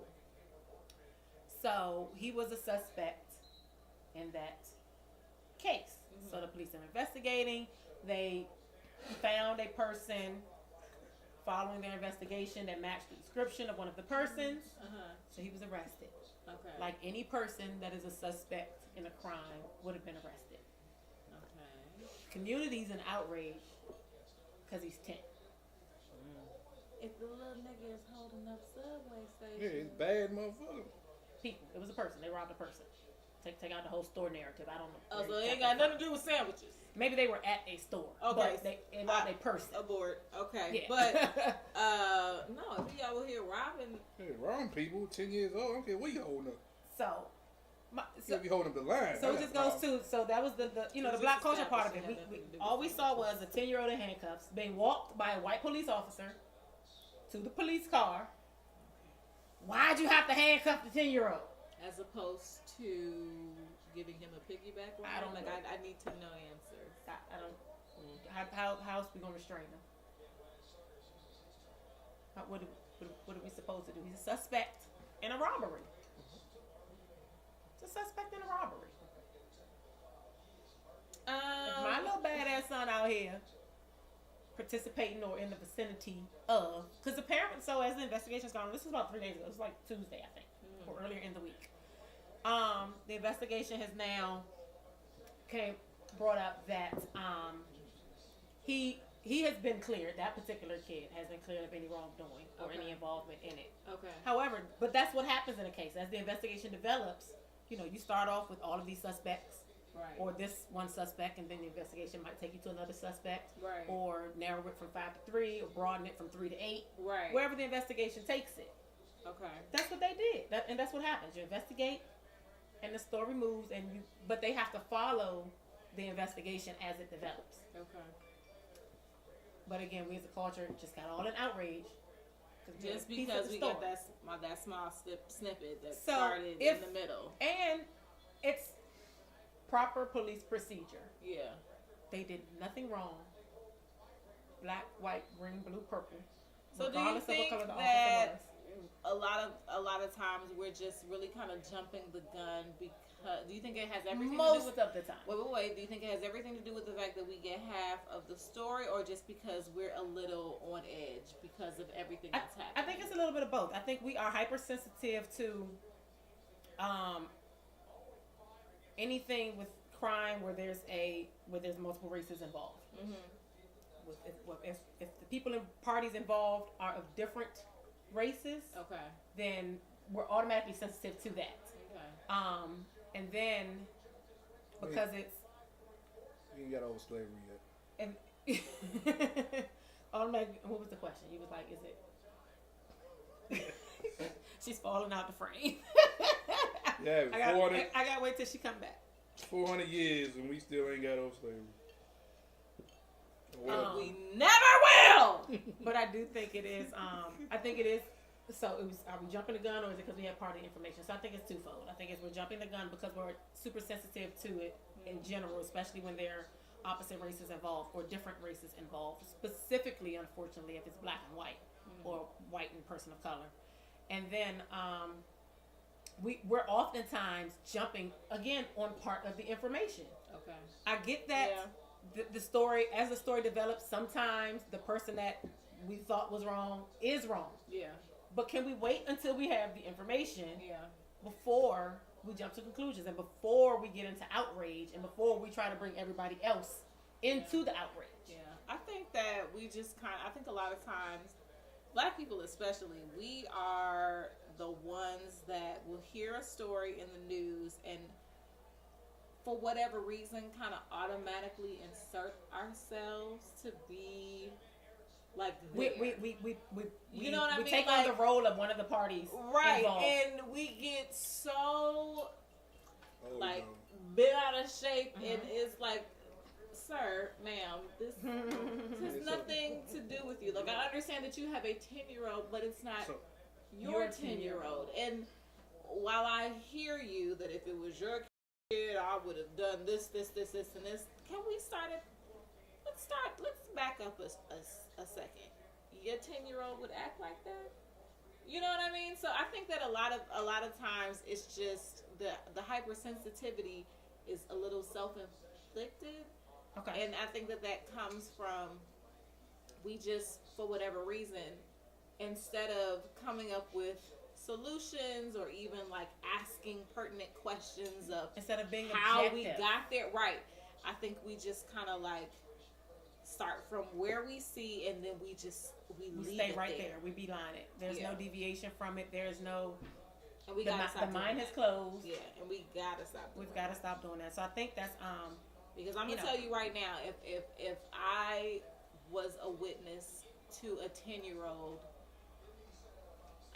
So he was a suspect in that case. Mm-hmm. So the police are investigating. They found a person following their investigation that matched the description of one of the persons. Uh-huh. So he was arrested. Okay. Like any person that is a suspect in a crime would have been arrested. Okay. Community's in outrage because he's 10. If the little nigga is holding up subway station. Yeah, it's bad, motherfucker. People. It was a person. They robbed a person. Take out the whole store narrative. I don't know. Oh, so it ain't got nothing to do with sandwiches. Maybe they were at a store. Okay. But they robbed a person. Abort. Okay. Yeah. But no, if y'all here robbing, Hey, wrong people, 10 years old. I don't care what you holding up. So, If you holding up the line. so it that's just a goes problem. to, so that was the you know, the Just black culture part of it. establishing that nothing to do with All we saw was a 10-year-old in handcuffs being walked by a white police officer to the police car. Why'd you have to handcuff the 10-year-old? as opposed to giving him a piggyback ride, I don't like know. I need to know answers. I don't, how else we gonna restrain him? What are we supposed to do? He's a suspect in a robbery. It's a suspect in a robbery. If my little badass son out here participating or in the vicinity of, because apparently, so as the investigation's gone, this was about 3 days ago. It was like Tuesday, I think, or earlier in the week. The investigation has now brought up that he has been cleared. That particular kid has been cleared of any wrongdoing or any involvement in it. Okay. However, but that's what happens in a case. As the investigation develops, you start off with all of these suspects. Right. Or this one suspect, and then the investigation might take you to another suspect, Right. or narrow it from 5 to 3, or broaden it from 3 to 8, Right. wherever the investigation takes it. Okay. That's what they did, and that's what happens. You investigate, and the story moves, but they have to follow the investigation as it develops. Okay. But again, we as a culture just got all in outrage. Just because we get that small snippet that So, started in the middle. And it's proper police procedure. Yeah. they did nothing wrong. Black, white, green, blue, purple. So do you think that a lot of times we're just really kind of jumping the gun because do you think it has everything to do with of the time? Wait. Do you think it has everything to do with the fact that we get half of the story, or just because we're a little on edge because of everything that's happening? I think it's a little bit of both. I think we are hypersensitive to anything with crime where there's multiple races involved. Mm-hmm. If the people in parties involved are of different races, Okay. then we're automatically sensitive to that. Okay. And then because it's You ain't got over slavery yet. and automatic. What was the question? You was like, is it? She's falling out the frame. Yeah, I gotta wait till she come back. 400 years and we still ain't got over slavery. We never will. But I do think it is. I think it is. So it was. Are we jumping the gun, or is it because we have party information? So I think it's twofold. I think it's we're jumping the gun because we're super sensitive to it in general, especially when there are opposite races involved or different races involved. Specifically, unfortunately, if it's black and white or white and person of color, and then we're oftentimes jumping again on part of the information. Okay. I get that. Yeah. The story, as the story develops, sometimes the person that we thought was wrong is wrong. Yeah. But can we wait until we have the information Yeah. before we jump to conclusions and before we get into outrage and before we try to bring everybody else into the outrage? Yeah. I think that we just I think a lot of times, black people especially, we are the ones that will hear a story in the news and for whatever reason kind of automatically insert ourselves to be like We you know what I mean? We take like, on the role of one of the parties right, involved. and we get so Oh, like no. bent out of shape, and it's like, sir, ma'am, this has nothing to do with you. Like, I understand that you have a 10-year-old, but it's not your 10-year-old. And while I hear you that if it was your kid, I would have done this, and this. Can we start it? Let's back up a second. Your 10-year-old would act like that? You know what I mean? So I think that a lot of times it's just the hypersensitivity is a little self-inflicted. Okay. And I think that comes from we just, for whatever reason, instead of coming up with solutions or even like asking pertinent questions of Instead of being how objective. we got there, right? I think we just kind of like start from where we see, and then we leave stay it right there. We beeline it. There's no deviation from it. There's no. And we The mind has closed. Yeah, and we gotta stop. We've got to stop doing that. So I think that's because I'm gonna tell you right now, if I was a witness to a 10-year-old,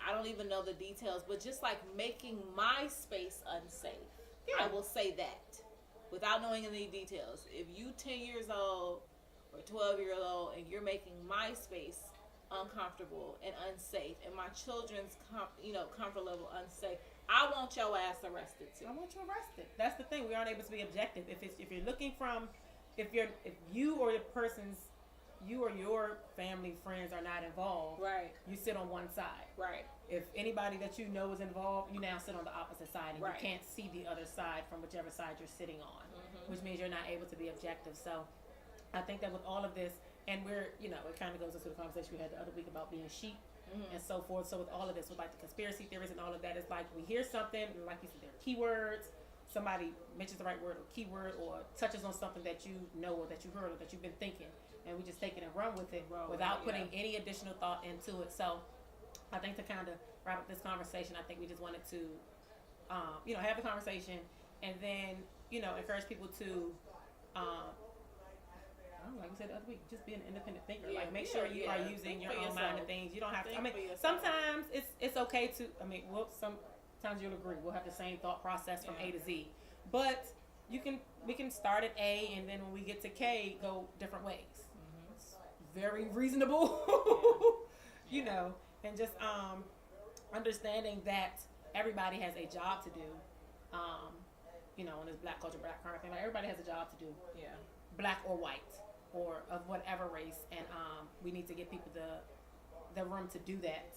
I don't even know the details, but just like making my space unsafe, I will say that without knowing any details. If you 10 years old or 12 years old and you're making my space uncomfortable and unsafe, and my children's comfort level unsafe, I want your ass arrested too. I want you arrested. That's the thing. We aren't able to be objective. If you're looking from, if you or you or your family, friends are not involved, Right. you sit on one side. Right. If anybody that you know is involved, you now sit on the opposite side, and Right. you can't see the other side from whichever side you're sitting on, which means you're not able to be objective. So I think that with all of this, and we're, it kind of goes into the conversation we had the other week about being sheep and so forth. So with all of this, with like the conspiracy theories and all of that, it's like we hear something, and like you said, there are keywords. Somebody mentions the right word or keyword or touches on something that you know or that you heard or that you've been thinking, and we just take it and run with it without putting any additional thought into it. So I think to kind of wrap up this conversation, I think we just wanted to, have the conversation, and then, encourage people to, like we said the other week, just be an independent thinker. Yeah, Like, make sure you are using Think your for own yourself. mind and things. You don't have to. Think for yourself. Sometimes it's okay to. Sometimes you'll agree. We'll have the same thought process from A to Z, but we can start at A, and then when we get to K, go different ways. It's very reasonable, and just understanding that everybody has a job to do. on this black culture, black current thing. Like everybody has a job to do, Yeah. black or white, or of whatever race, and we need to give people the room to do that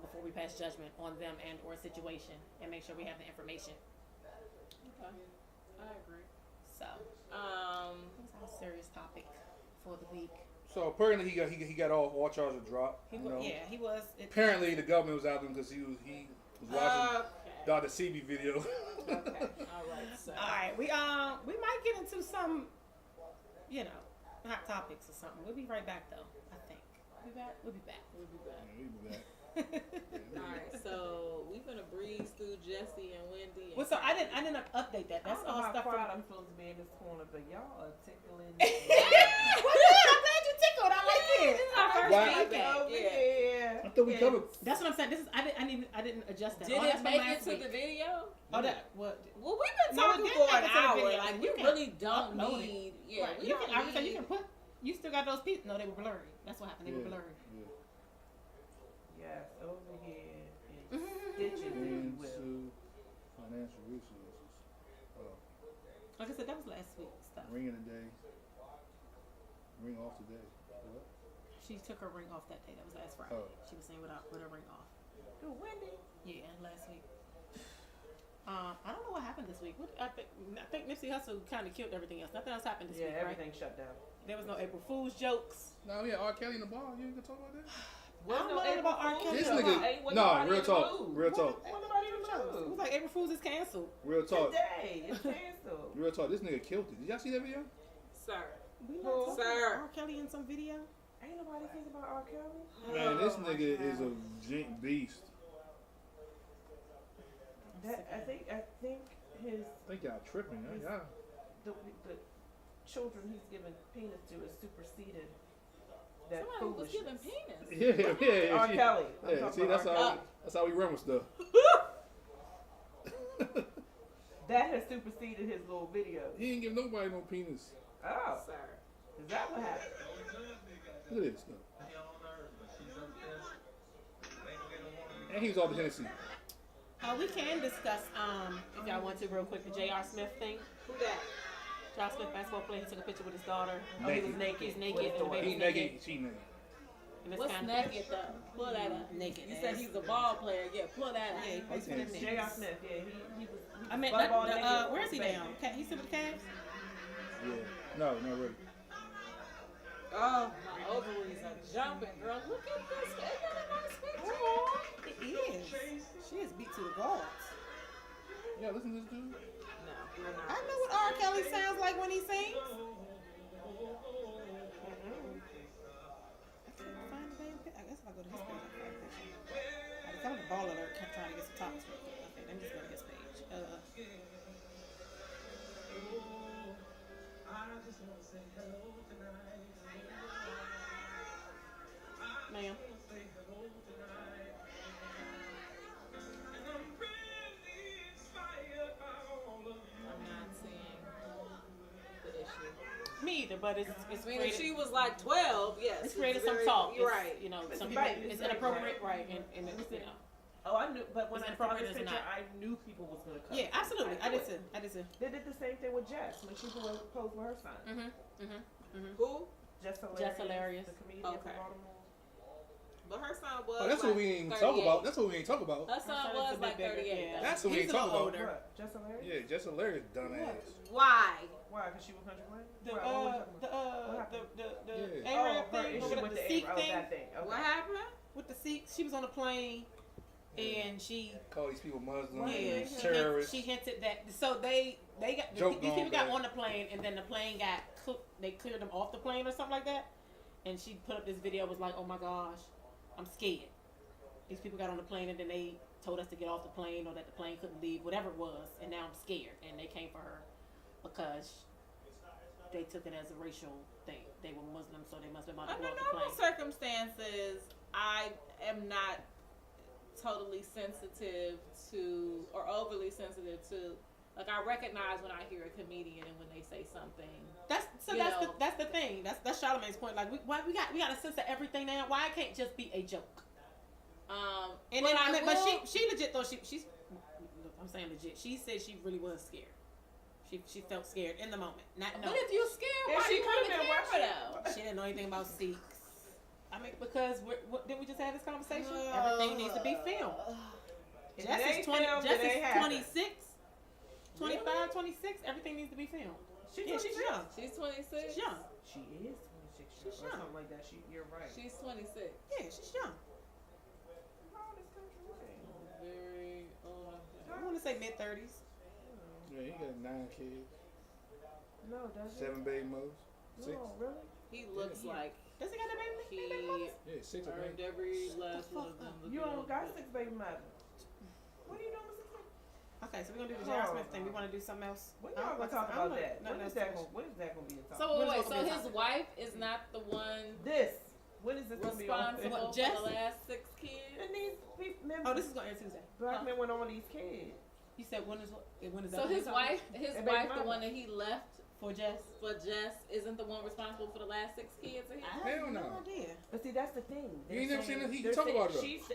before we pass judgment on them and or a situation, and make sure we have the information. Okay. I agree. So that's our serious topic for the week. So apparently he got all charges dropped. He you was, know. yeah, he was. Apparently the government was out there because he was watching Dr. CB video. Okay. All right. So. All right, we might get into some, hot topics or something. We'll be right back though. I think we'll be back. We'll be back. Yeah, we be back. All right. So we're gonna breeze through Jesse and Wendy. And Well, so I didn't update that. That's all stuff from. I'm supposed to be in this corner, but y'all are tickling. Well, good. I'm glad you tickled. I like it. This is our first Why- feedback. Over Yeah. here. I thought we covered. That's what I'm saying. This is I didn't adjust that. Did Oh, it that's from make it last to week. the video? Oh, that what? Well, we've been No, it talking didn't for make an it to the hour. video. Like You we can really don't upload it. need. Yeah, Right. we You don't can. I was saying you need. can put. You still got those pieces. No, they were blurry. That's what happened. They were blurry. Yes, over here is stitches, if you will. Into financial resources. Like I said, that was last week's stuff. Ring in the day. Ring off today. What? She took her ring off that day. That was last Friday. Oh. She was saying with her ring off. Who, Wendy? Yeah, last week. I don't know what happened this week. I think Nipsey Hussle kind of killed everything else. Nothing else happened this Yeah, week, right? everything shut down. There was no April Fool's jokes. No, yeah, R. Kelly in the bar. You ain't gonna talk about that? I don't know nothing about R. Kelly. This Ain't nigga. nobody Nah, in real the talk. mood. Real talk. Ain't nobody in the It was mood. like April Fool's is canceled. Real talk. Today, it's canceled. Real talk. This nigga killed it. Did y'all see that video? Sir. We not Who? talking Sir. about R. Kelly in some video. Ain't nobody thinking about R. Kelly? Man, this Oh, nigga my is God. a beast. I think his I think y'all tripping. Y'all. the children he's given penis to is superseded that Somebody was giving foolishness. penis. Yeah. R. she- Kelly. I'm Yeah, talking see, about that's R. how that's how we run with stuff. That has superseded his little video. He ain't give nobody no penis. Oh, Sir. is that what happened? Look at this stuff. And he was all the Hennessy. We can discuss, if y'all want to, real quick, the J.R. Smith thing. Who that? J.R. Smith, basketball player, he took a picture with his daughter. Oh, he was Naked. naked. He's with naked, his and the daughter. baby's He naked. naked. She naked. And it's What's kind naked though? Pull that up. Naked You ass. said he's a ball player. Yeah, pull that Yeah, he out. plays for them Okay. J.R. niggas. Smith, yeah, he was I mean, butt-ball naked where is he with the now? baby. He's still with the Cavs? Yeah. No, not really. Oh, my ovaries are jumping, girl. Look at this. Isn't that a nice picture? It is. She is beat to the guards. Yeah, listen to this dude. No, we're not. I know what R. Kelly sounds like when he sings. I guess if I go to his page, I can find a picture. I come to Ball Alert, trying to get some topics real quick. Okay, let me just go to his page. Ma'am. I'm not seeing the issue. Me either, but it's I mean, if created, she was like 12, yes. it's created very- some talk. You're It's, right. You know, It's some people, right, it's it's right, inappropriate, right? And it's, you know. Oh, I knew, but when Is it I saw appropriate this or picture, not? I knew people was gonna come. Yeah, absolutely. I knew did it. too. I did too. They did the same thing with Jess when she posed with her son. Who? Jess Hilarious, the comedian Okay. from Baltimore. But her son was. Oh, that's like what we ain't even 38. talk about. That's what we ain't talk about. Her Her son son is was a bit like bigger, 38. yeah. though. That's what we He's ain't a talk little about. older. What? Jess Hilarious? Yeah, just hilarious, dumbass. Why? Why? Because she was country club? The Right, what was that? the Yeah. Arab her thing, issue or with the the Sikh Arab, thing, that thing. Okay. What happened? with the Sikhs. She was on a plane, and she Call these people Muslims, yeah, terrorists. she hinted that. So they got Joke these gone people got bad. on the plane, and then the plane got they cleared them off the plane or something like that. And she put up this video, was like, "Oh my gosh, I'm scared." These people got on the plane, and then they told us to get off the plane, or that the plane couldn't leave, whatever it was. And now I'm scared. And they came for her because they took it as a racial thing. They were Muslim, so they must have been about to Under blow up the normal plane. circumstances, I am not totally sensitive to or overly sensitive to. Like I recognize when I hear a comedian and when they say something. That's know. that's the thing. That's Charlamagne's point. Like we got a sense of everything now. Why it can't just be a joke? And but then I but will- she legit though she's I'm saying legit. She said she really was scared. She felt scared in the moment. Not But if you scared, why she you on the could've been camera though? She didn't know anything about Sikhs. I mean, because didn't we just have this conversation? Everything needs to be filmed. If Jess they is 20. filmed, Jess it ain't is happen. 26, 25, 26. Everything needs to be filmed. She's Yeah, she's 26. young. She's 26. She's young. She is 26 She's or young. something like that. You're right. She's 26. Yeah, she's young. How old is Country Wayne? Very old. I want to say mid 30s. Yeah, he got 9 kids, No, does it? 7 baby mothers, 6. No, really? He looks like Does he got a baby? he Yeah, 6 of earned them. every last fuck one of them. up. to You be don't on got the- 6 baby mothers. What are you doing with 6 baby? Okay, so we're gonna do the J.R. Smith thing. We want to do something else. When I y'all don't gonna like talk to- I about don't that? like When is nothing that else. gonna? When is that gonna be a topic? So When is wait, it so gonna be a his topic? wife is not the one This. When is this gonna be on? responsible for Jess? the last 6 kids? And these people, Oh, this is gonna air Tuesday. black men went on these kids. You said when is So that? his wife, And baby the mama. one that he left for Jess. for Jess, isn't the one responsible for the last 6 kids of his? I have Hell no no. idea. But see, that's the thing. You ain't never seen it? He they're talk saying- about it, though.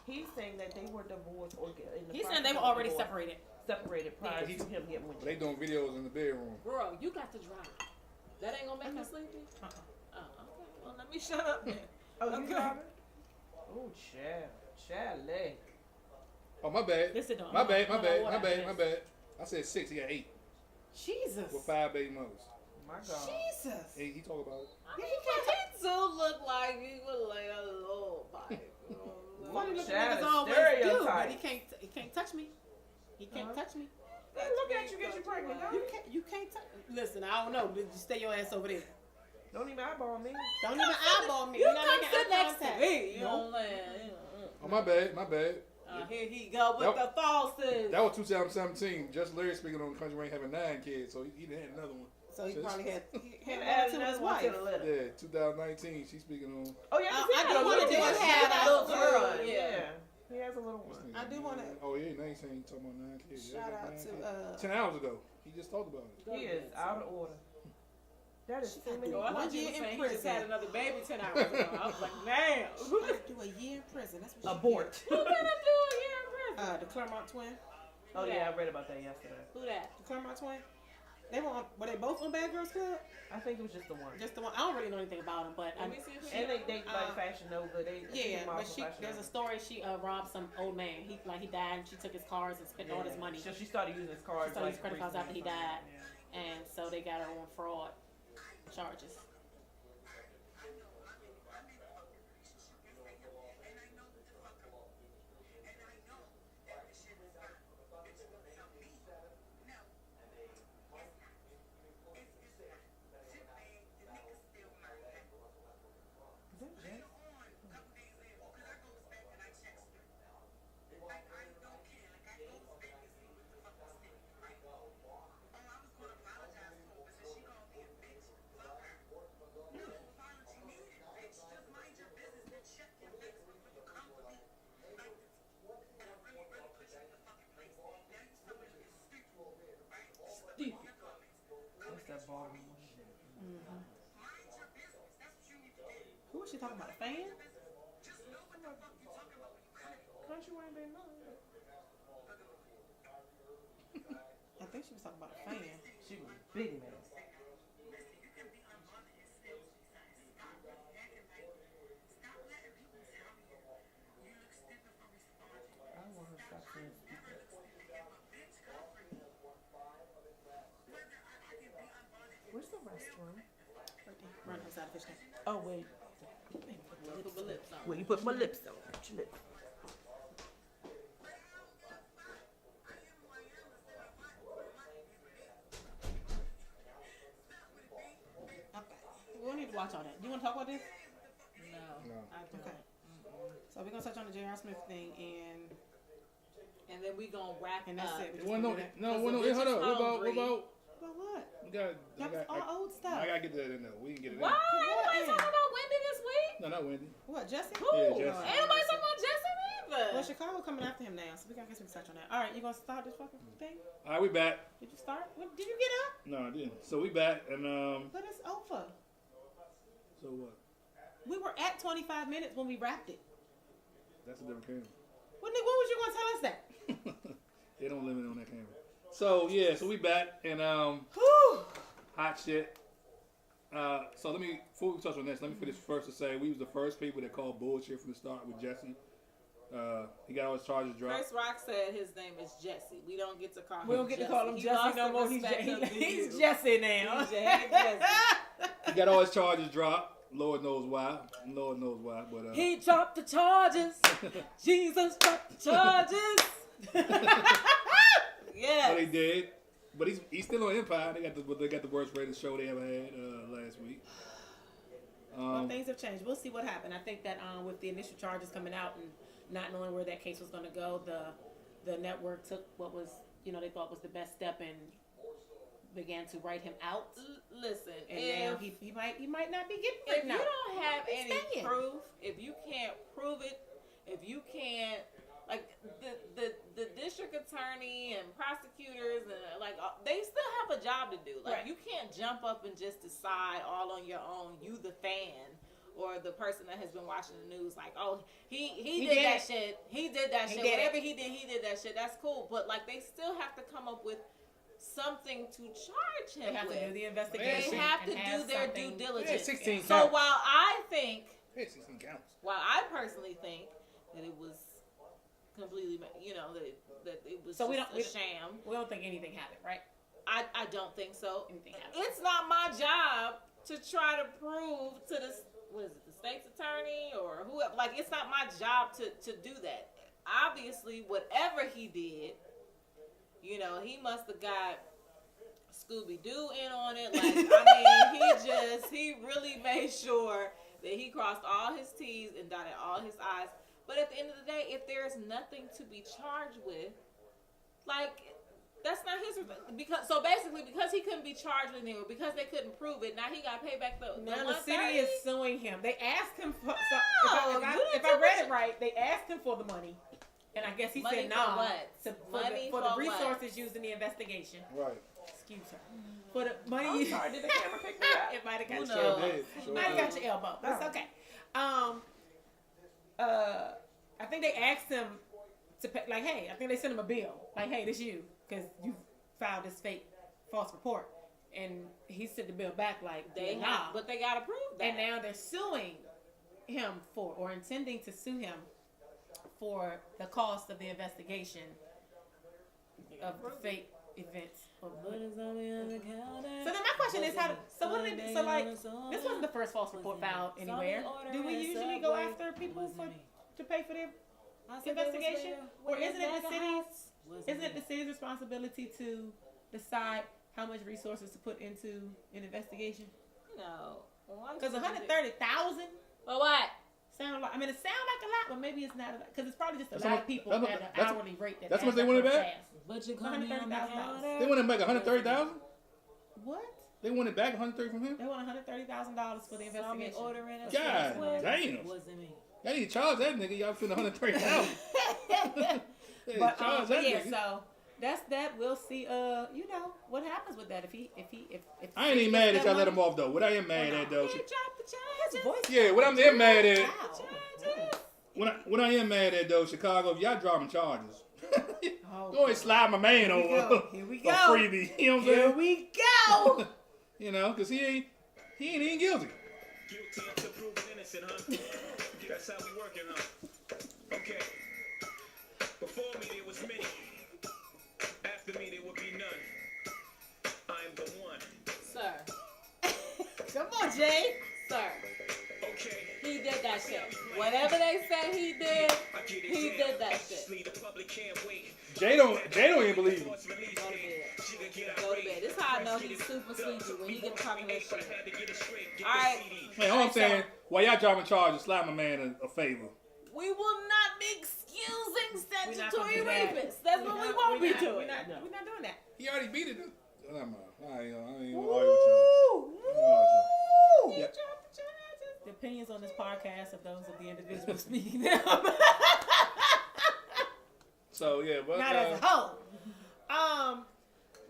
He's saying that they were divorced or in the He process said they were of already divorce, separated. separated prior Yeah, to him getting with They you. doing videos in the bedroom. Girl, you got to drive. That ain't gonna make you sleepy. Oh, okay. Well, let me shut up then. Oh, you Okay. driving? Oh, Chalet. Oh, my bad. Listen, don't. My bad, my don't know bad, what my I bad, missed. my bad. I said 6, he got 8 Jesus. with 5 baby mothers. My God. Jesus. Hey, he talk about it. Yeah, he do look like he would like a little bite. Funny looking Child niggas is always do, but stereotype. he can't touch me. He can't touch me. Hey, look at you, get you pregnant. You can't touch. Listen, I don't know. Just stay your ass over there. Don't even eyeball me. Don't even eyeball me. You You're not come making sit eye next to contact. me. You No. know what I'm saying? Oh, my bad, my bad. Here he go with That- the falses. That was 2017. Just Larry speaking on Country Wayne having 9 kids, so he didn't have another one. So he probably had Him one added to his another one to wife. the litter. Yeah, 2019. She's speaking on. Oh, yeah, 'cause I he had do a wanna little do one. a He had a shout little out girl. to- Yeah. He has a little one. I do wanna Oh yeah, now he's saying he talking about 9 kids. Yeah, shout got out 9 to kids. 10 hours ago, he just talked about it. He is out of order. That is She so got many. the Oh, I one thought you year were in saying he just prison. had another baby 10 hours ago. I was like, damn. She gotta do a year in prison. That's what she Abort. Who gonna do a year in prison? did. The Claremont twin. Oh, yeah, I read about that yesterday. Who that? The Claremont twin. Were they both on Bad Girls Club? I think it was just the one. Just the one. I don't really know anything about them, but Let me see if she. And they like Fashion Nova. They yeah, model but for Fashion there's a Nova. story. She robbed some old man. He died, and she took his cars and spent all his money. So she started using his cards. She started using credit cards after he recently. died. Yeah. And so they got her on fraud charges. Is that Jay? What's that ball? Who was she talking about? A fan? Country Wayne Bay Miller. I think she was talking about a fan. She was big man. I want her to stop saying stupid. Where's the restroom? Right there. Right outside the fish tank. Oh wait. Put my lips on. Well, you put my lips on. Put your lips. Okay. We don't need to watch all that. You want to talk about this? No. No. I don't. Okay. So we're gonna touch on the J.R. Smith thing, and then we gonna wrap And that's up. it. It wasn't no, Because no, the hold bitch on. is What about, hungry. well, what? we got, That was all old stuff. I gotta get that in there. We can get it Why? Ain't nobody talking about Wendy this week? in. No, not Wendy. What, Jesse? Who? Yeah, Jesse. Ain't nobody talking about Jesse either. Well, Chicago coming after him now, so we gotta get some touch on that. All right, you gonna start this fucking thing? All right, we back. Did you start? What, did you get up? No, I didn't. So we back, and But it's over. so what? We were at 25 minutes when we wrapped it. That's a different camera. When was you gonna tell us that? They don't limit on that camera. So yeah, so we back and hot shit. So before we touch on this, let me finish first to say we was the first people that called bullshit from the start with Jesse. He got all his charges dropped. Chris Rock said his name is Jesse. We don't get to call him. We don't get to call him Jesse no more. He's Jesse now. He's Jesse. He got all his charges dropped. Lord knows why. But he dropped the charges. Jesus dropped the charges. Yeah. But he did. But he's still on Empire. They got the worst rated show they ever had last week. Well, things have changed. We'll see what happened. I think that with the initial charges coming out and not knowing where that case was going to go, the network took what was, they thought was the best step and began to write him out. Listen, and now he might not be getting if written out. you don't have any proof, if you can't prove it, if you can't, like the district attorney and prosecutors and they still have a job to do. Like you can't jump up and just decide all on your own. You the fan or the person that has been watching the news, like, oh, he did that shit. He did that shit. Whatever he did that shit. That's cool. But they still have to come up with something to charge him They have with. to do the investigation. They have to do their due diligence. 16 so counts. while I think, 16 counts. while I personally think that it was completely, that it was a sham. We don't think anything happened, right? I don't think so. Anything happened. It's not my job to try to prove to the state's attorney or whoever. It's not my job to do that. Obviously, whatever he did, he must have got Scooby-Doo in on it. He really made sure that he crossed all his T's and dotted all his I's. But at the end of the day, if there's nothing to be charged with, that's not his because he couldn't be charged with it, or because they couldn't prove it, now he got to pay back the now the city is suing him. They asked him for if I read it right, they asked him for the money. And I guess he money said no for the resources used in the investigation. Right. Excuse her. For the money I'm sorry, did the camera pick me up? It might have got Sure might have got your elbow. That's okay. I think they asked him to pay, hey, I think they sent him a bill. Hey, this you, because you filed this fake false report. And he sent the bill back but they gotta prove that. And now they're suing him or intending to sue him for the cost of the investigation of the fake events. So then my question is, what do they? This wasn't the first false report filed anywhere. Do we usually go after people to pay for their investigation, or isn't it the city's responsibility to decide how much resources to put into an investigation? Because $130,000. For what? It sounds like a lot, but maybe it's not, because it's probably just a lot of people at an hourly rate. That's what they wanted back? But you $130,000. They wanted back $130,000? What? They wanted back $130,000 from him? They want $130,000 for the investigation. God damn. Y'all need to charge that nigga. Y'all spend $130,000. But so that's that. We'll see. What happens with that if I ain't even mad that y'all let him off though. What I am mad at though. He dropped the charges. Yeah, what I'm mad at. What I am mad at though, Chicago, if y'all dropping charges, go and slide my man over. Here we go. A freebie. You know what I'm saying? Here we go. Because he ain't even guilty. Guilty until proven innocent, huh? That's how we working, huh? Okay. Before me there was many. After me there would be none. I'm the one. Sir. Come on, Jay. Sir. Okay. He did that shit. Whatever they say he did, he did that shit. Jay don't even believe him. Go to bed. This is how I know he's super sleepy when he gets talking that shit. Alright. Hey, all I'm saying, while y'all dropping charges, slide my man a favor. We will not be excusing statutory rapists. That's what we won't be doing. We're not doing that. He already beat it. I ain't gonna argue with y'all. Yeah. The opinions on this podcast of those of the individuals speaking them. So yeah, but not as a whole.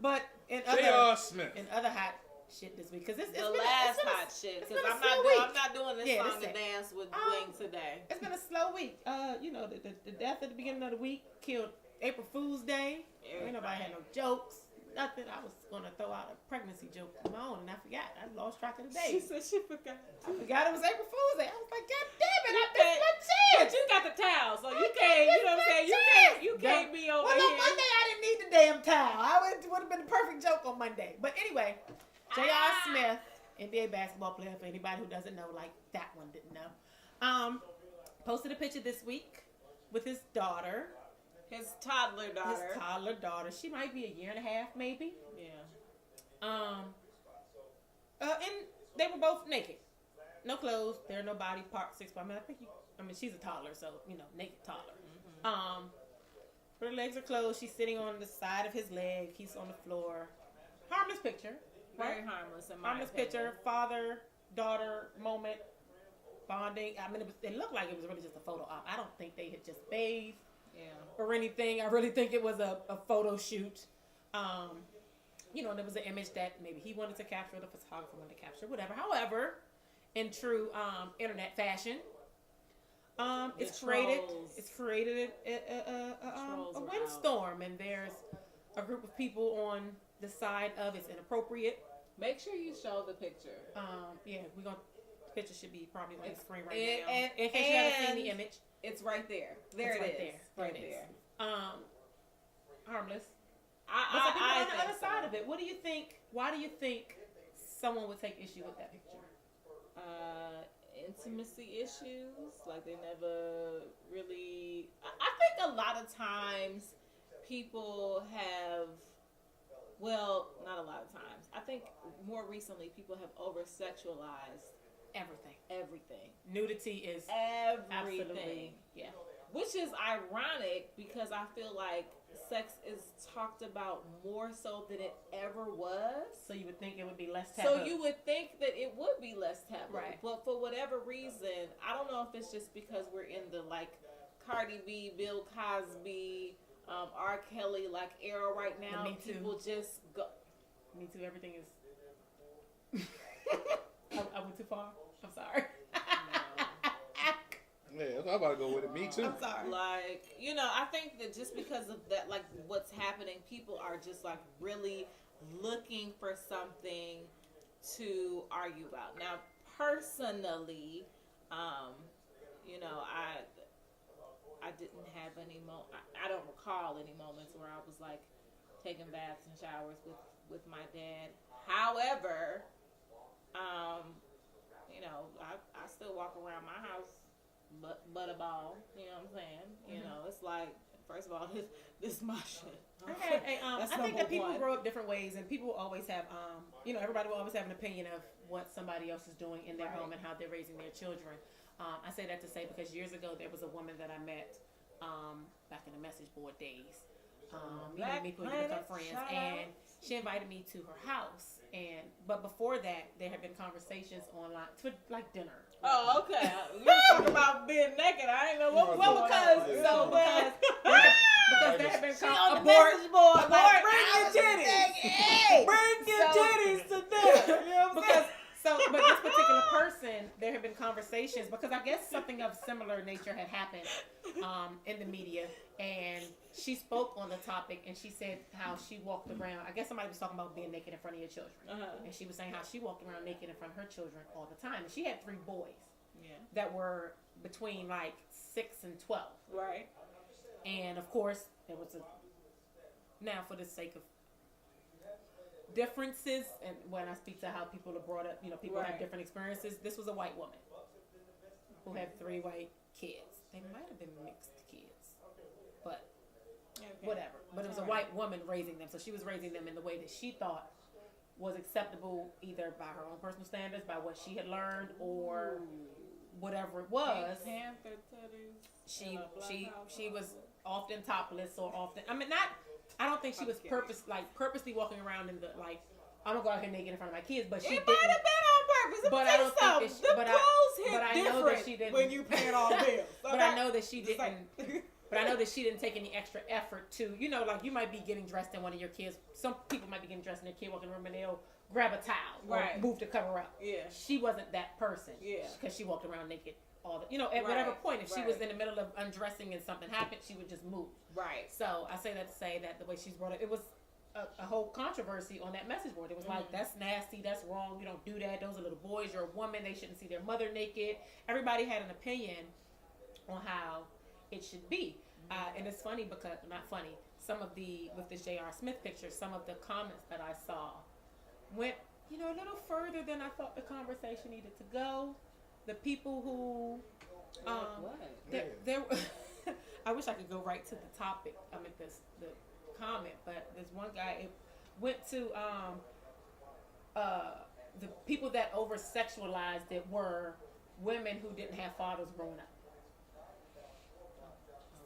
But in J.R. Smith. other hot shit this week, because it's the been last hot shit. Because I'm not doing this song and dance with Wing today. It's been a slow week. The death at the beginning of the week killed April Fool's Day. Ain't nobody had no jokes. Nothing. I was gonna throw out a pregnancy joke of my own, and I forgot. I lost track of the day. She said she forgot. I forgot it was April Fool's Day. I was like, God damn it! I missed my chance. But you got the towel, so you can't. You know what I'm saying? You can't be over well, here. on Monday I didn't need the damn towel. Would have been the perfect joke on Monday. But anyway, J.R. Smith, NBA basketball player. For anybody who doesn't know, like that one didn't know, posted a picture this week with his daughter. His toddler daughter. She might be a year and a half, maybe. Yeah. And they were both naked, no clothes. There are no body parts. 6 I mean, she's a toddler, so naked toddler. Mm-hmm. Her legs are closed. She's sitting on the side of his leg. He's on the floor. Harmless picture. Very harmless. In my Harmless opinion. picture. Father, daughter moment. Bonding. I mean, it looked like it was really just a photo op. I don't think they had just bathed. Yeah. Or anything. I really think it was a photo shoot. There was an image that maybe he wanted to capture, the photographer wanted to capture, whatever. However, in true internet fashion, it's created a windstorm, and there's a group of people on the side of it's inappropriate. Make sure you show the picture. The picture should be probably on the screen right now. In case you haven't seen the image. It's right there. It's right there. Harmless. I on the other think side of it, what do you think? Why do you think someone would take issue with that picture? Intimacy issues. Like they never really. I think a lot of times people have. Well, not a lot of times. I think more recently people have over sexualized everything. Nudity is everything. Absolutely, yeah. Which is ironic because I feel like sex is talked about more so than it ever was. So you would think it would be less taboo. So you would think that it would be less taboo. Right. But for whatever reason, I don't know if it's just because we're in the Cardi B, Bill Cosby, R. Kelly era right now. Me Too. People just go. Me Too. Everything is. I went too far. I'm sorry. Yeah, that's what I'm about to go with it. Me too. I'm sorry. I think that just because of that, what's happening, people are just really looking for something to argue about. Now, personally, I didn't have any I don't recall any moments where I was taking baths and showers with my dad. However, I still walk around my house but a ball. You know what I'm saying? It's first of all, this is my shit. I think that people grow up different ways, and people always have, everybody will always have an opinion of what somebody else is doing in their home and how they're raising their children. I say that to say because years ago there was a woman that I met back in the message board days. People become friends, and she invited me to her house. But before that, there had been conversations online for dinner. Oh, okay. We were talking about being naked. I ain't know what was going on. Because there had been message board. Bring your titties. Bring your titties to dinner. You know what I'm saying? But this particular person, there had been conversations because I guess something of similar nature had happened in the media, and she spoke on the topic, and she said how she walked around. I guess somebody was talking about being naked in front of your children, and she was saying how she walked around naked in front of her children all the time, and she had 3 boys that were between 6 and 12. Right. And of course, there was now for the sake of differences, and when I speak to how people are brought up, people have different experiences. This was a white woman who had 3 white kids. They might have been mixed kids, but whatever. But it was a white woman raising them, so she was raising them in the way that she thought was acceptable, either by her own personal standards, by what she had learned, or whatever it was. Panther titties. She was often topless, or often. I mean, not. I don't think she was purposely walking around in the I'm gonna go out here naked in front of my kids, but she might have been on purpose. But I don't think the clothes hit I different know that she didn't, when you paying all bills. But I know that she didn't. But I know that she didn't take any extra effort to, you might be getting dressed in one of your kids. Some people might be getting dressed in their kid walking in the room and they'll grab a towel or move to cover up. Yeah. She wasn't that person. Yeah. Because she walked around naked all the, at whatever Right, point. If she was right. in the middle of undressing and something happened, she would just move. Right. So I say that to say that the way she's brought it, it was a whole controversy on that message board. It was like, that's nasty, that's wrong, you don't do that, those are little boys, you're a woman, they shouldn't see their mother naked. Everybody had an opinion on how it should be. And it's funny because, not funny, with this J.R. Smith picture, some of the comments that I saw went, a little further than I thought the conversation needed to go. The people who, there I wish I could go right to the topic. The comment, but there's one guy. It went to the people that over sexualized it were women who didn't have fathers growing up,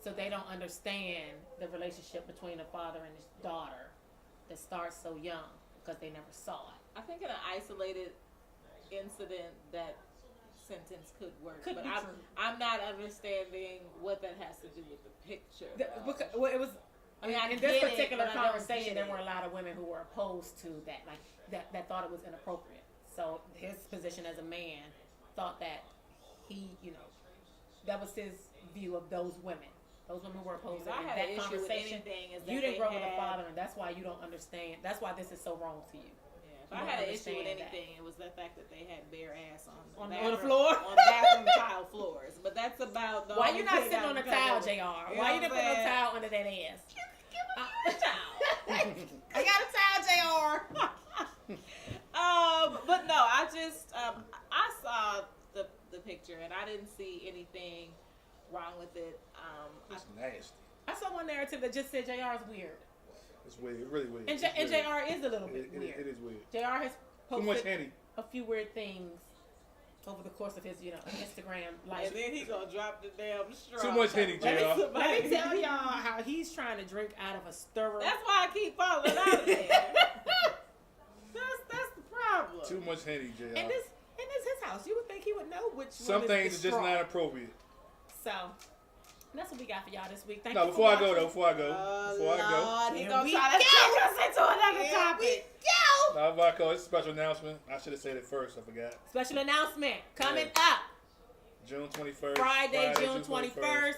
so they don't understand the relationship between a father and his daughter that starts so young because they never saw it. I think in an isolated incident that sentence could work, Could but be true. I'm not understanding what that has to do with the picture. Well, it was. I mean, I in get this it, particular but I don't conversation, get there it. were a lot of women who were opposed to that, that thought it was inappropriate. So his position as a man thought that he, that was his view of those women. Those women who were opposed to If I it. had That an issue with conversation. anything, is that You didn't they grow with a had- father, and that's why you don't understand. That's why this is so wrong to you. If You I don't had an issue with understand that. anything, it was the fact that they had bare ass On bathroom, the floor? on bathroom tile floors. But that's about the Why only you not thing sitting I on a can towel, cover. Jr.? You know Why you what didn't I'm put no saying? towel under that ass? A towel. I got a towel, Jr. But no, I just I saw the picture and I didn't see anything wrong with it. It's nasty. I saw one narrative that just said Jr. is weird, It's weird. It's really weird. and It's weird. Jr. is a little bit It weird. is weird. Jr. has Too much posted Henny. a few weird things over the course of his, Instagram life. And then he gonna drop the damn straw. Too much Henny, Let JR. me tell y'all how he's trying to drink out of a stirrer. That's why I keep falling out of there. That's the problem. Too much Henny, JR. and this his house. You would think he would know which Some one things is are the just straw. not appropriate. So that's what we got for y'all this week. Thank No, you before I for go watching. though, before I go, Lord, he Here gonna we try to go. take us into another topic. no, before I go, it's a special announcement. I should have said it first. I forgot. Special announcement coming up June 21st. Friday, June 21st.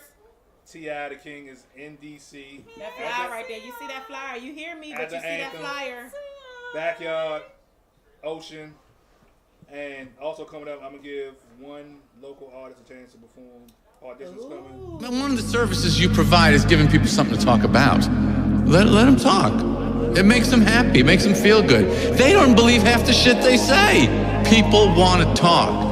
T.I. the King is in D.C. That At flyer the right there. You see that flyer? You hear me, At but the you see Anthem. that flyer. Backyard, Ocean, and also coming up, I'm gonna give one local artist a chance to perform. Auditions coming. Now, one of the services you provide is giving people something to talk about. Let them talk. It makes them happy, makes them feel good. They don't believe half the shit they say. People want to talk.